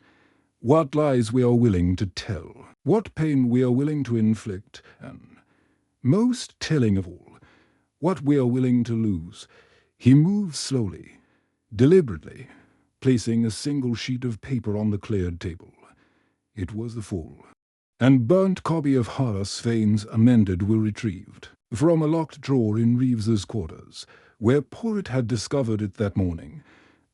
[SPEAKER 1] what lies we are willing to tell, what pain we are willing to inflict, and, most telling of all, what we are willing to lose. He moved slowly, deliberately, placing a single sheet of paper on the cleared table. It was the full and burnt copy of Horace Vane's Amended will retrieved from a locked drawer in Reeves's quarters, where Porret had discovered it that morning,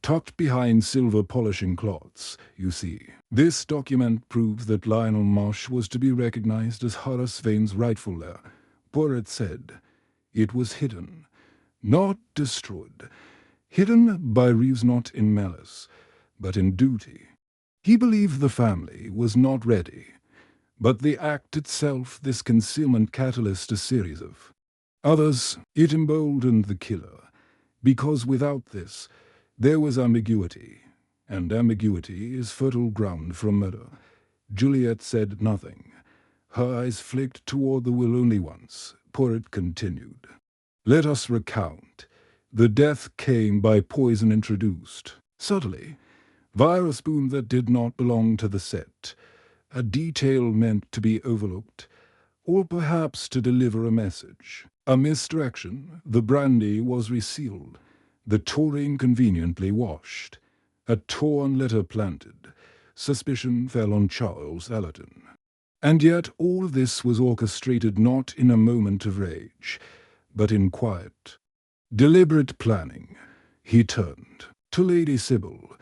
[SPEAKER 1] tucked behind silver polishing cloths, you see. This document proves that Lionel Marsh was to be recognized as Horace Vane's rightful heir. Porret said it was hidden, not destroyed. Hidden by Reeves not in malice, but in duty. He believed the family was not ready, but the act itself, this concealment, catalyzed a series of others. It emboldened the killer, because without this, there was ambiguity, and ambiguity is fertile ground for murder. Juliet said nothing. Her eyes flicked toward the will only once. Porret continued. Let us recount. The death came by poison introduced, subtly, via a spoon that did not belong to the set, a detail meant to be overlooked, or perhaps to deliver a message. A misdirection. The brandy was resealed, the taurine conveniently washed, a torn letter planted. Suspicion fell on Charles Allerton. And yet all this was orchestrated not in a moment of rage, but in quiet, deliberate planning. He turned to Lady Sybil.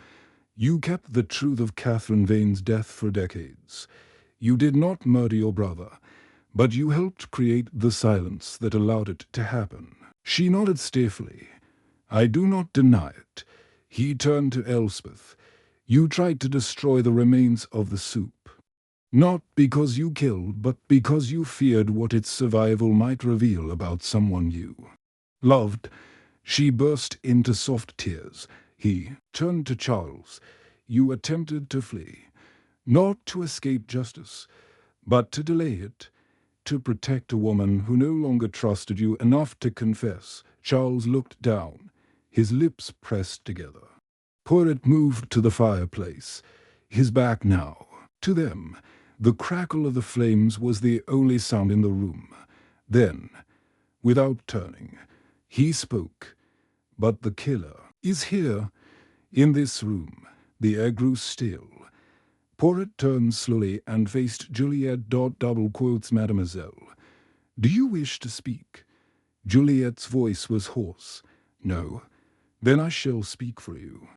[SPEAKER 1] You kept the truth of Catherine Vane's death for decades. You did not murder your brother, but you helped create the silence that allowed it to happen. She nodded stiffly. I do not deny it. He turned to Elspeth. You tried to destroy the remains of the soup. Not because you killed, but because you feared what its survival might reveal about someone you loved. She burst into soft tears. He turned to Charles. You attempted to flee, not to escape justice, but to delay it, to protect a woman who no longer trusted you enough to confess. Charles looked down, his lips pressed together. Porret moved to the fireplace, his back now to them. The crackle of the flames was the only sound in the room. Then, without turning, he spoke. But the killer is here, in this room. The air grew still. Porret turned slowly and faced Juliet. Double quotes, Mademoiselle. Do you wish to speak? Juliet's voice was hoarse. No. Then I shall speak for you.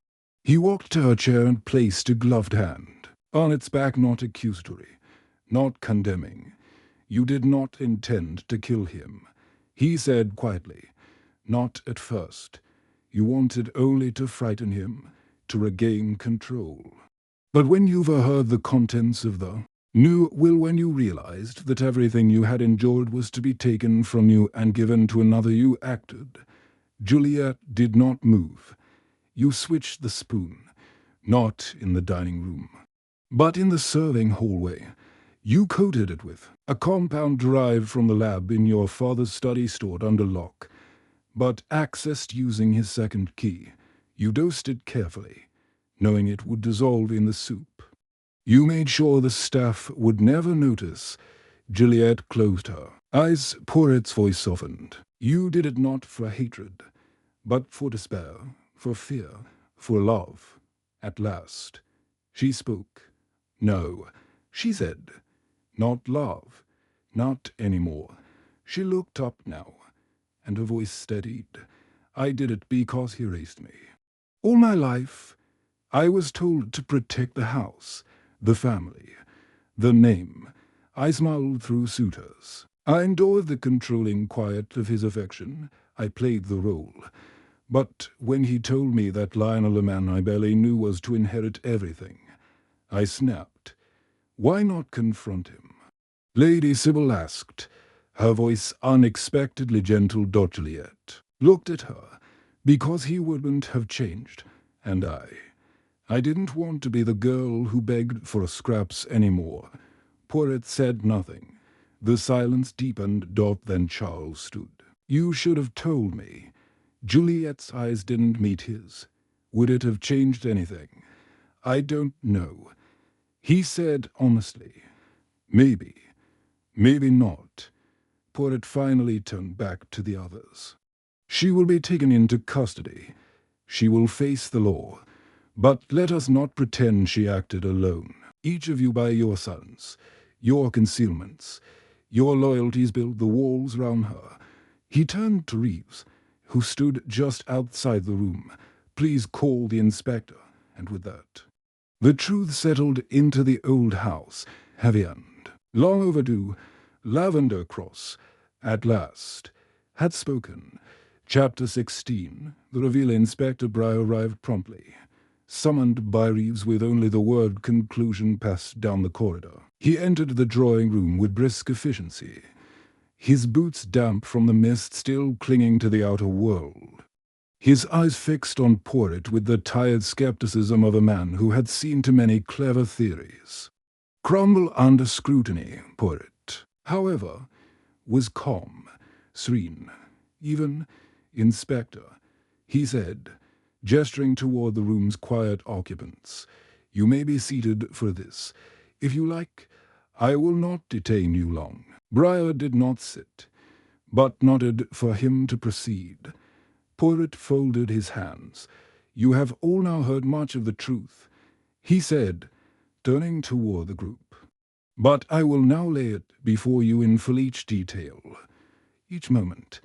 [SPEAKER 1] He walked to her chair and placed a gloved hand on its back, not accusatory, not condemning. You did not intend to kill him, he said quietly. Not at first. You wanted only to frighten him, to regain control. But when you overheard the contents of the new will, when you realized that everything you had endured was to be taken from you and given to another, you acted. Juliet did not move. You switched the spoon, not in the dining room, but in the serving hallway. You coated it with a compound derived from the lab in your father's study stored under lock, but accessed using his second key. You dosed it carefully, knowing it would dissolve in the soup. You made sure the staff would never notice. Juliet closed her eyes. Porrett's voice softened. You did it not for hatred, but for despair, for fear, for love. At last, she spoke. No, she said, not love, not anymore. She looked up now, and her voice steadied. I did it because he raised me. All my life, I was told to protect the house, the family, the name. I smiled through suitors. I endured the controlling quiet of his affection. I played the role. But when he told me that Lionel, a man I barely knew, was to inherit everything, I snapped. Why not confront him? Lady Sybil asked. Her voice unexpectedly gentle. Juliet looked at her, because he wouldn't have changed, and I didn't want to be the girl who begged for scraps anymore. Porrett said nothing. The silence deepened. Then Charles stood. You should have told me. Juliet's eyes didn't meet his. Would it have changed anything? I don't know. He said honestly, maybe, maybe not. Porrett finally turned back to the others. She will be taken into custody. She will face the law. But let us not pretend she acted alone. Each of you by your sons, your concealments, your loyalties built the walls round her. He turned to Reeves, who stood just outside the room. Please call the inspector. And with that, the truth settled into the old house. Heavy end. Long overdue. Lavender Cross, at last, had spoken. Chapter 16. The reveal. Inspector Bry arrived promptly, summoned by Reeves with only the word conclusion passed down the corridor. He entered the drawing room with brisk efficiency, his boots damp from the mist still clinging to the outer world. His eyes fixed on Porrett with the tired skepticism of a man who had seen too many clever theories. Crumble under scrutiny, Porrett, however, was calm, serene, even Inspector, he said, gesturing toward the room's quiet occupants. You may be seated for this. If you like, I will not detain you long. Briar did not sit, but nodded for him to proceed. Porrett folded his hands. You have all now heard much of the truth, he said, turning toward the group. But I will now lay it before you in full each detail. Each moment,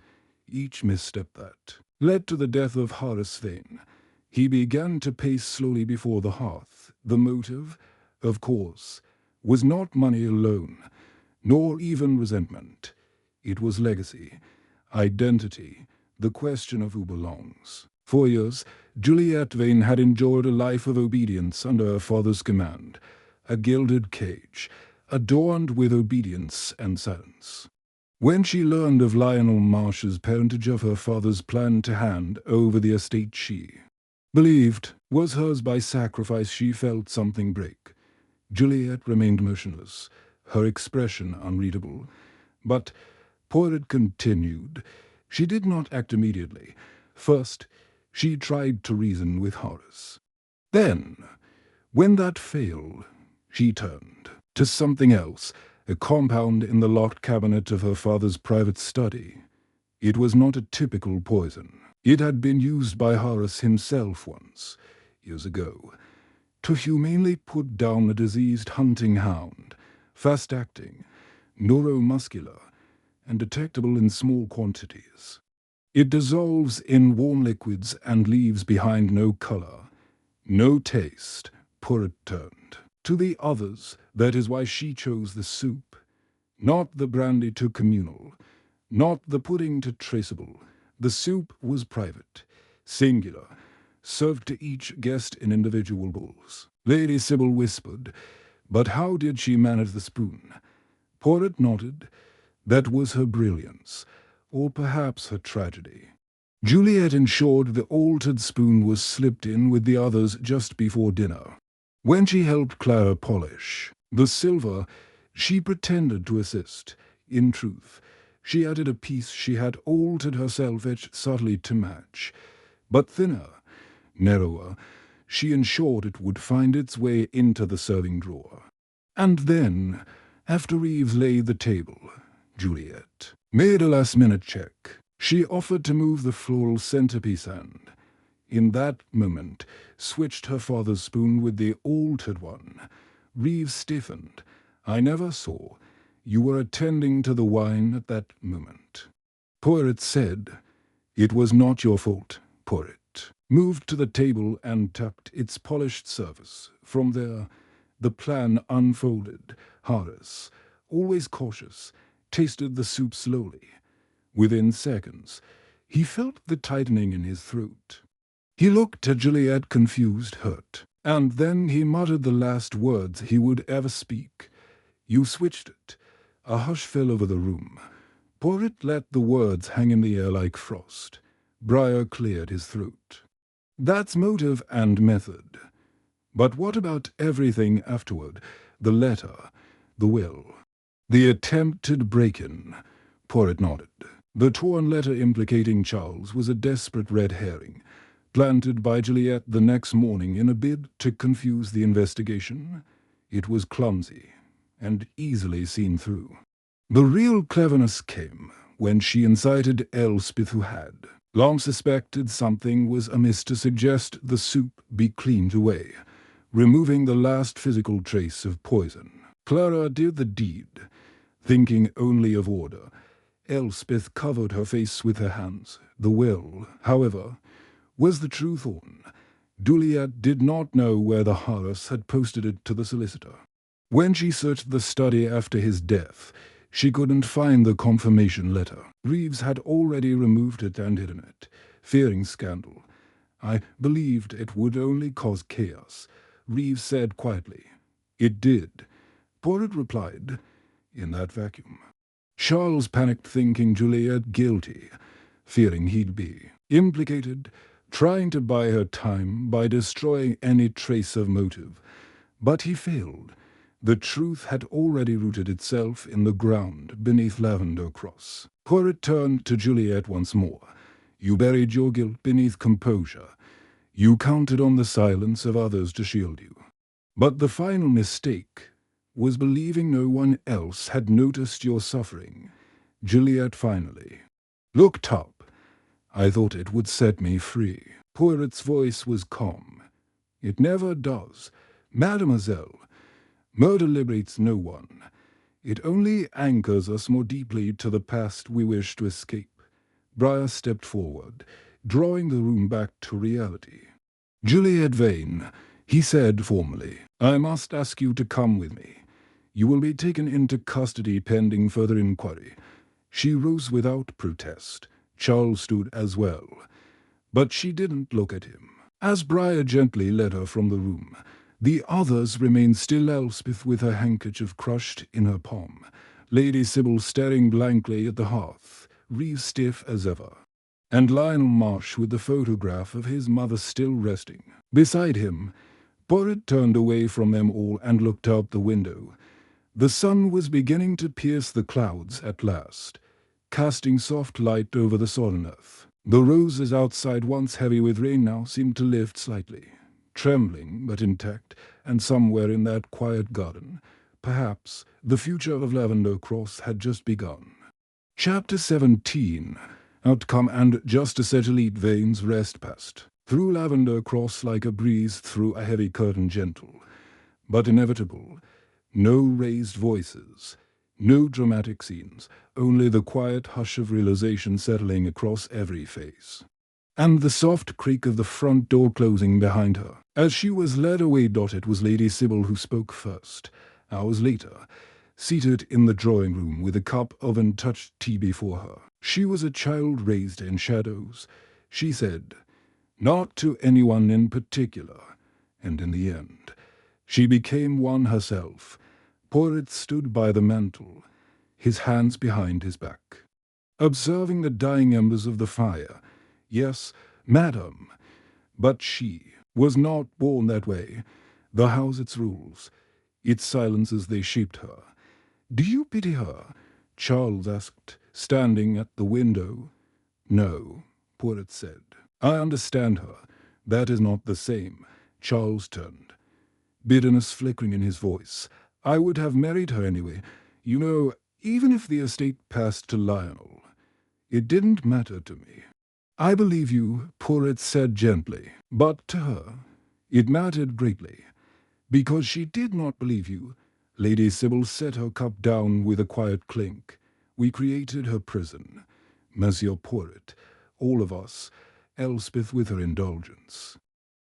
[SPEAKER 1] each misstep that led to the death of Horace Vane. He began to pace slowly before the hearth. The motive, of course, was not money alone, nor even resentment. It was legacy, identity, the question of who belongs. For years, Juliet Vane had enjoyed a life of obedience under her father's command, a gilded cage, adorned with obedience and silence. When she learned of Lionel Marsh's parentage, of her father's plan to hand over the estate she believed was hers by sacrifice, she felt something break. Juliet remained motionless, her expression unreadable. But Porrett continued. She did not act immediately. First, she tried to reason with Horace. Then, when that failed, she turned to something else, a compound in the locked cabinet of her father's private study. It was not a typical poison. It had been used by Horace himself once, years ago, to humanely put down a diseased hunting hound, fast-acting, neuromuscular, and detectable in small quantities. It dissolves in warm liquids and leaves behind no color, no taste. Porrett turned to the others. That is why she chose the soup. Not the brandy to communal, not the pudding to traceable. The soup was private, singular, served to each guest in individual bowls. Lady Sybil whispered, but how did she manage the spoon? Porrett nodded. That was her brilliance, or perhaps her tragedy. Juliet ensured the altered spoon was slipped in with the others just before dinner. When she helped Clara polish the silver, she pretended to assist. In truth, she added a piece she had altered herself, etched subtly to match. But thinner, narrower, she ensured it would find its way into the serving drawer. And then, After Reeves laid the table, Juliet made a last-minute check. She offered to move the floral centerpiece and, in that moment, switched her father's spoon with the altered one. Reeves stiffened. I never saw. You were attending to the wine at that moment. Poirot said, It was not your fault, Poirot. Moved to the table and tucked its polished surface. From there, the plan unfolded. Horace, always cautious, tasted the soup slowly. Within seconds, he felt the tightening in his throat. He looked at Juliet, confused, hurt, and then he muttered the last words he would ever speak. You switched it. A hush fell over the room. Poirot let the words hang in the air like frost. Briar cleared his throat. That's motive and method. But what about everything afterward? The letter, the will, the attempted break-in? Poirot nodded. The torn letter implicating Charles was a desperate red herring, planted by Juliet the next morning in a bid to confuse the investigation. It was clumsy and easily seen through. The real cleverness came when she incited Elspeth, who had long suspected something was amiss, to suggest the soup be cleaned away, removing the last physical trace of poison. Clara did the deed, thinking only of order. Elspeth covered her face with her hands. The will, however, was the true thorn. Juliet did not know where the Horace had posted it to the solicitor. When she searched the study after his death, she couldn't find the confirmation letter. Reeves had already removed it and hidden it, fearing scandal. I believed it would only cause chaos, Reeves said quietly. It did, Poirot replied, in that vacuum. Charles panicked, thinking Juliet guilty, fearing he'd be implicated, trying to buy her time by destroying any trace of motive. But he failed. The truth had already rooted itself in the ground beneath Lavender Cross. Poirot turned to Juliet once more. You buried your guilt beneath composure. You counted on the silence of others to shield you. But the final mistake was believing no one else had noticed your suffering. Juliet finally looked up. I thought it would set me free. Poirot's voice was calm. It never does. Mademoiselle, murder liberates no one. It only anchors us more deeply to the past we wish to escape. Briar stepped forward, drawing the room back to reality. Juliet Vane, he said formally, I must ask you to come with me. You will be taken into custody pending further inquiry. She rose without protest. Charles stood as well. But she didn't look at him. As Briar gently led her from the room, the others remained still. Elspeth with her handkerchief crushed in her palm, Lady Sybil staring blankly at the hearth, Reeves stiff as ever, and Lionel Marsh with the photograph of his mother still resting beside him. Poirot turned away from them all and looked out the window. The sun was beginning to pierce the clouds at last, casting soft light over the sodden earth. The roses outside, once heavy with rain, now seemed to lift slightly, trembling but intact, and somewhere in that quiet garden, perhaps, the future of Lavender Cross had just begun. Chapter 17. Outcome. And just as Juliet Vane's rest passed through Lavender Cross like a breeze through a heavy curtain, gentle but inevitable. No raised voices, no dramatic scenes, only the quiet hush of realization settling across every face. And the soft creak of the front door closing behind her. As she was led away, it was Lady Sybil who spoke first. Hours later, seated in the drawing room with a cup of untouched tea before her. She was a child raised in shadows, she said, not to anyone in particular, and in the end, she became one herself. Poirot stood by the mantel, his hands behind his back, observing the dying embers of the fire. Yes, madam, but she was not born that way. The house, its rules, its silences, they shaped her. Do you pity her? Charles asked, standing at the window. No, Poirot said. I understand her. That is not the same. Charles turned, bitterness flickering in his voice. I would have married her anyway. You know, even if the estate passed to Lionel, it didn't matter to me. I believe you, Porritt said gently, but to her, it mattered greatly. Because she did not believe you, Lady Sybil set her cup down with a quiet clink. We created her prison. Monsieur Porritt, all of us, Elspeth with her indulgence.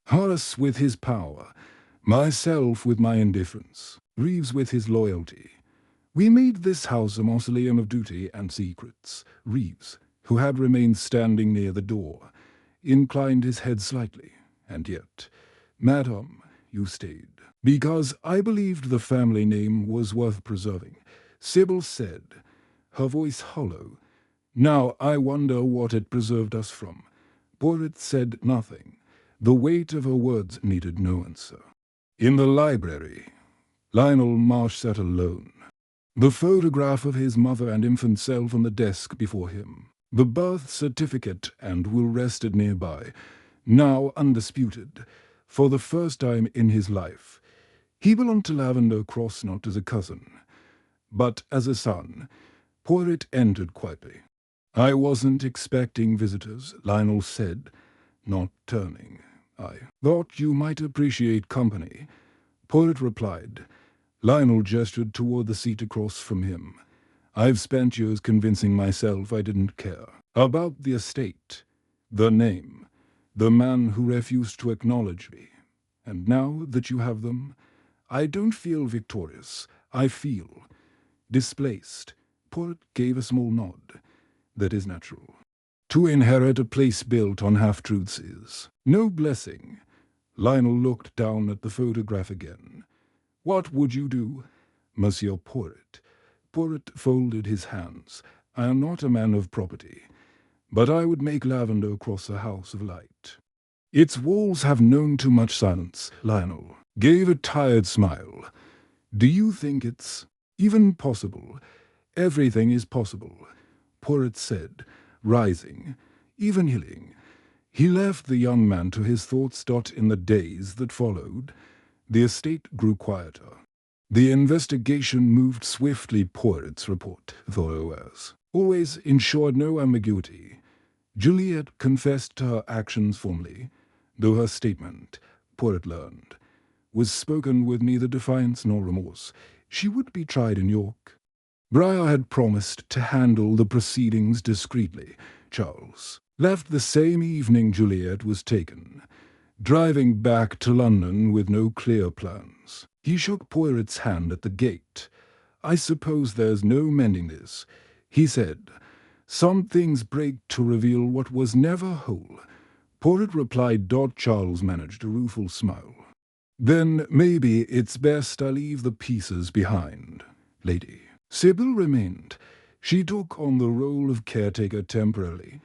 [SPEAKER 1] Horace with his power, myself with my indifference, Reeves with his loyalty. We made this house a mausoleum of duty and secrets. Reeves, who had remained standing near the door, inclined his head slightly, and yet, Madam, you stayed. Because I believed the family name was worth preserving, Sybil said, her voice hollow. Now I wonder what it preserved us from. Porritt said nothing. The weight of her words needed no answer. In the library, Lionel Marsh sat alone. The photograph of his mother and infant self on the desk before him. The birth certificate and will rested nearby, now undisputed, for the first time in his life. He belonged to Lavender Cross not as a cousin, but as a son. Porritt entered quietly. I wasn't expecting visitors, Lionel said, not turning. I thought you might appreciate company. Porritt replied. Lionel gestured toward the seat across from him. I've spent years convincing myself I didn't care. About the estate, the name, the man who refused to acknowledge me. And now that you have them, I don't feel victorious. I feel displaced. Porritt gave a small nod. That is natural. To inherit a place built on half-truths is no blessing. Lionel looked down at the photograph again. What would you do, Monsieur Porritt? Porritt folded his hands. I am not a man of property, but I would make Lavender Cross a house of light. Its walls have known too much silence, Lionel gave a tired smile. Do you think it's even possible? Everything is possible, Porritt said, rising, even healing. He left the young man to his thoughts. In the days that followed, the estate grew quieter. The investigation moved swiftly. Porritt's report, thorough as always, ensured no ambiguity. Juliet confessed to her actions formally, though her statement, Porritt learned, was spoken with neither defiance nor remorse. She would be tried in York. Briar had promised to handle the proceedings discreetly. Charles left the same evening Juliet was taken, driving back to London with no clear plans. He shook Porritt's hand at the gate. I suppose there's no mending this, he said. Some things break to reveal what was never whole. Porritt replied. Charles managed a rueful smile. Then maybe it's best I leave the pieces behind. Lady Sybil remained. She took on the role of caretaker temporarily,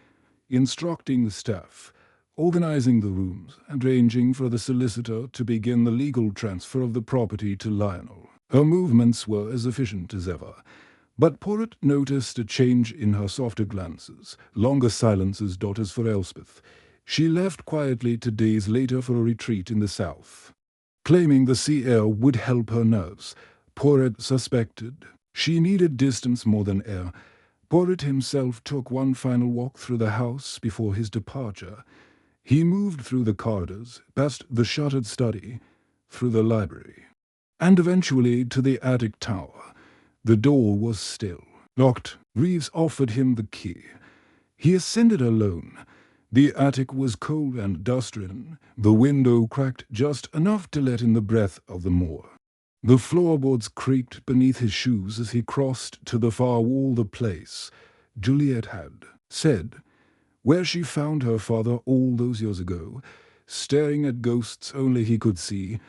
[SPEAKER 1] instructing the staff, organizing the rooms, and arranging for the solicitor to begin the legal transfer of the property to Lionel. Her movements were as efficient as ever, but Porritt noticed a change in her softer glances, longer silences. As for Elspeth, she left quietly 2 days later for a retreat in the south, claiming the sea air would help her nerves. Porritt suspected she needed distance more than air. Porritt himself took one final walk through the house before his departure. He moved through the corridors, past the shuttered study, through the library, and eventually to the attic tower. The door was still locked. Reeves offered him the key. He ascended alone. The attic was cold and dust-ridden. The window cracked just enough to let in the breath of the moor. The floorboards creaked beneath his shoes as he crossed to the far wall. The place, Juliet had said, where she found her father all those years ago, staring at ghosts only he could see.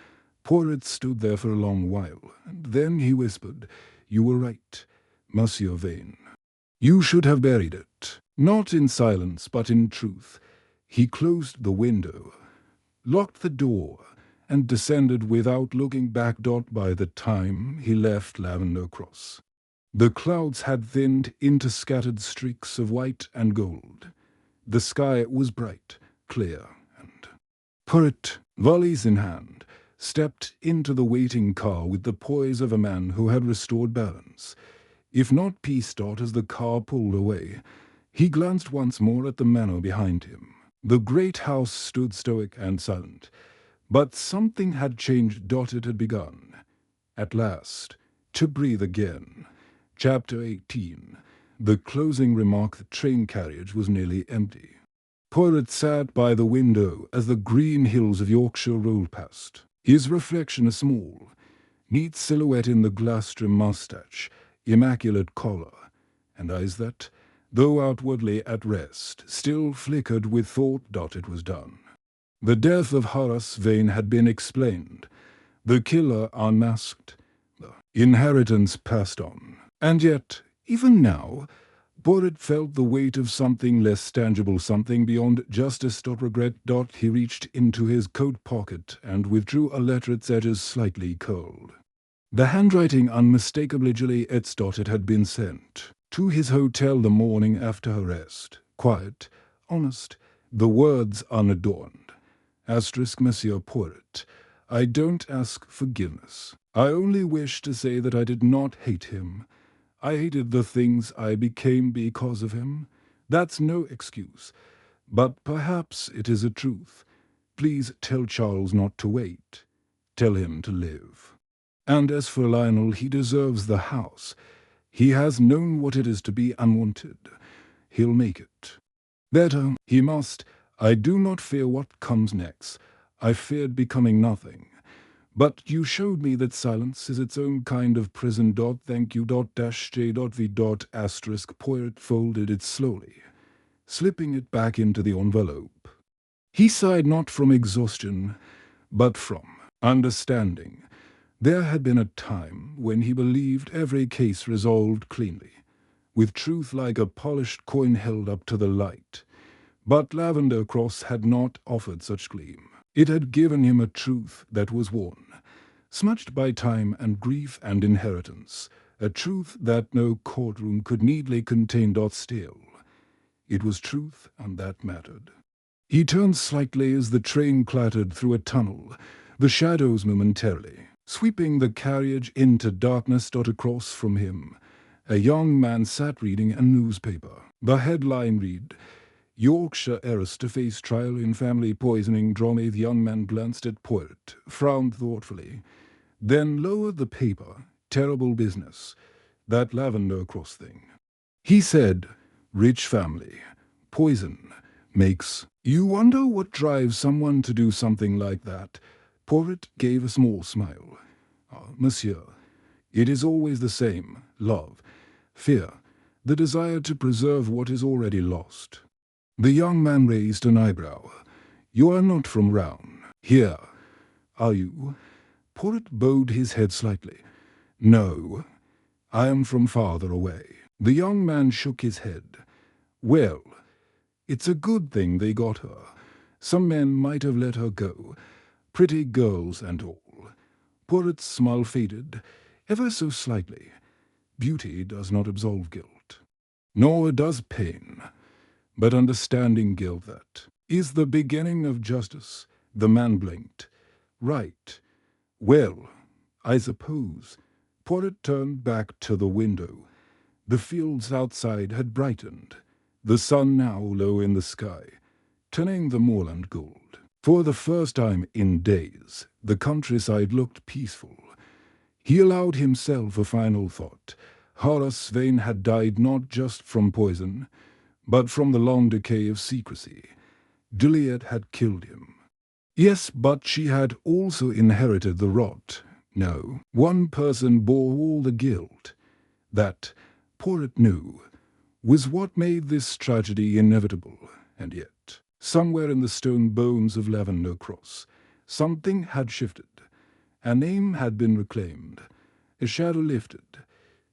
[SPEAKER 1] Porritt stood there for a long while, and then he whispered, You were right, Monsieur Vane. You should have buried it, not in silence but in truth. He closed the window, locked the door, and descended without looking back. By the time he left Lavender Cross, the clouds had thinned into scattered streaks of white and gold. The sky was bright, clear, and Porritt, valise in hand, stepped into the waiting car with the poise of a man who had restored balance. If not pieced out as the car pulled away, he glanced once more at the manor behind him. The great house stood stoic and silent, but something had changed. It had begun, at last, to breathe again. Chapter 18. The closing remark. The train carriage was nearly empty. Poirot sat by the window as the green hills of Yorkshire rolled past. His reflection a small, neat silhouette in the glass-trimmed moustache, immaculate collar, and eyes that, though outwardly at rest, still flickered with thought. It was done. The death of Horace Vane had been explained, the killer unmasked, the inheritance passed on. And yet, even now, Poirot felt the weight of something less tangible, something beyond justice. Regret. He reached into his coat pocket and withdrew a letter, its edges slightly curled. The handwriting unmistakably Juliet's. It had been sent to his hotel the morning after her arrest. Quiet, honest, the words unadorned. Monsieur Poirot, I don't ask forgiveness. I only wish to say that I did not hate him. I hated the things I became because of him. That's no excuse, but perhaps it is a truth. Please tell Charles not to wait. Tell him to live. And as for Lionel, he deserves the house. He has known what it is to be unwanted. He'll make it. Better, he must. I do not fear what comes next. I feared becoming nothing. But you showed me that silence is its own kind of prison. Thank you. J.V. **. Poirot folded it slowly, slipping it back into the envelope. He sighed, not from exhaustion, but from understanding. There had been a time when he believed every case resolved cleanly, with truth like a polished coin held up to the light. But Lavender Cross had not offered such gleam. It had given him a truth that was worn, smudged by time and grief and inheritance, a truth that no courtroom could neatly contain. Still, it was truth, and that mattered. He turned slightly as the train clattered through a tunnel, the shadows momentarily sweeping the carriage into darkness. Across from him, a young man sat reading a newspaper. The headline read, "Yorkshire heiress to face trial in family poisoning drama." The young man glanced at Poirot, frowned thoughtfully, then lowered the paper. Terrible business, that Lavender Cross thing. He said, "Rich family, poison, makes..." "You wonder what drives someone to do something like that?" Poirot gave a small smile. "Monsieur, it is always the same. Love, fear, the desire to preserve what is already lost." The young man raised an eyebrow. "You are not from round here, are you?" Poirot bowed his head slightly. "No, I am from farther away." The young man shook his head. "Well, it's a good thing they got her. Some men might have let her go, pretty girls and all." Poirot's smile faded, ever so slightly. Beauty does not absolve guilt. Nor does pain. But understanding guilt, that is the beginning of justice. The man blinked. "Right. Well, I suppose." Poirot turned back to the window. The fields outside had brightened, the sun now low in the sky, turning the moorland gold. For the first time in days, the countryside looked peaceful. He allowed himself a final thought. Horace Vane had died not just from poison, but from the long decay of secrecy. Juliet had killed him. Yes, but she had also inherited the rot. No, one person bore all the guilt. That, Poirot knew, was what made this tragedy inevitable. And yet, somewhere in the stone bones of Lavender Cross, something had shifted. A name had been reclaimed, a shadow lifted.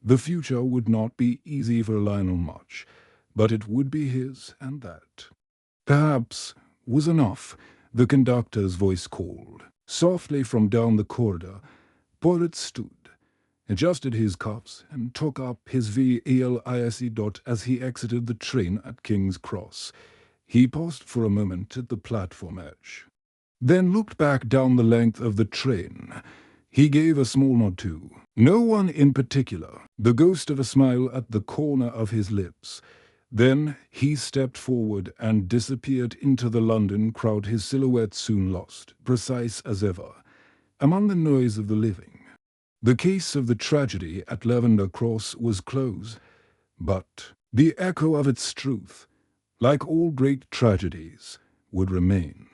[SPEAKER 1] The future would not be easy for Lionel March, but it would be his, and that, perhaps, was enough. The conductor's voice called. Softly from down the corridor, Poirot stood, adjusted his cuffs, and took up his valise. As he exited the train at King's Cross, he paused for a moment at the platform edge. then looked back down the length of the train. He gave a small nod too. No one in particular, the ghost of a smile at the corner of his lips. Then he stepped forward and disappeared into the London crowd, his silhouette soon lost, precise as ever, among the noise of the living. The case of the tragedy at Lavender Cross was closed, but the echo of its truth, like all great tragedies, would remain.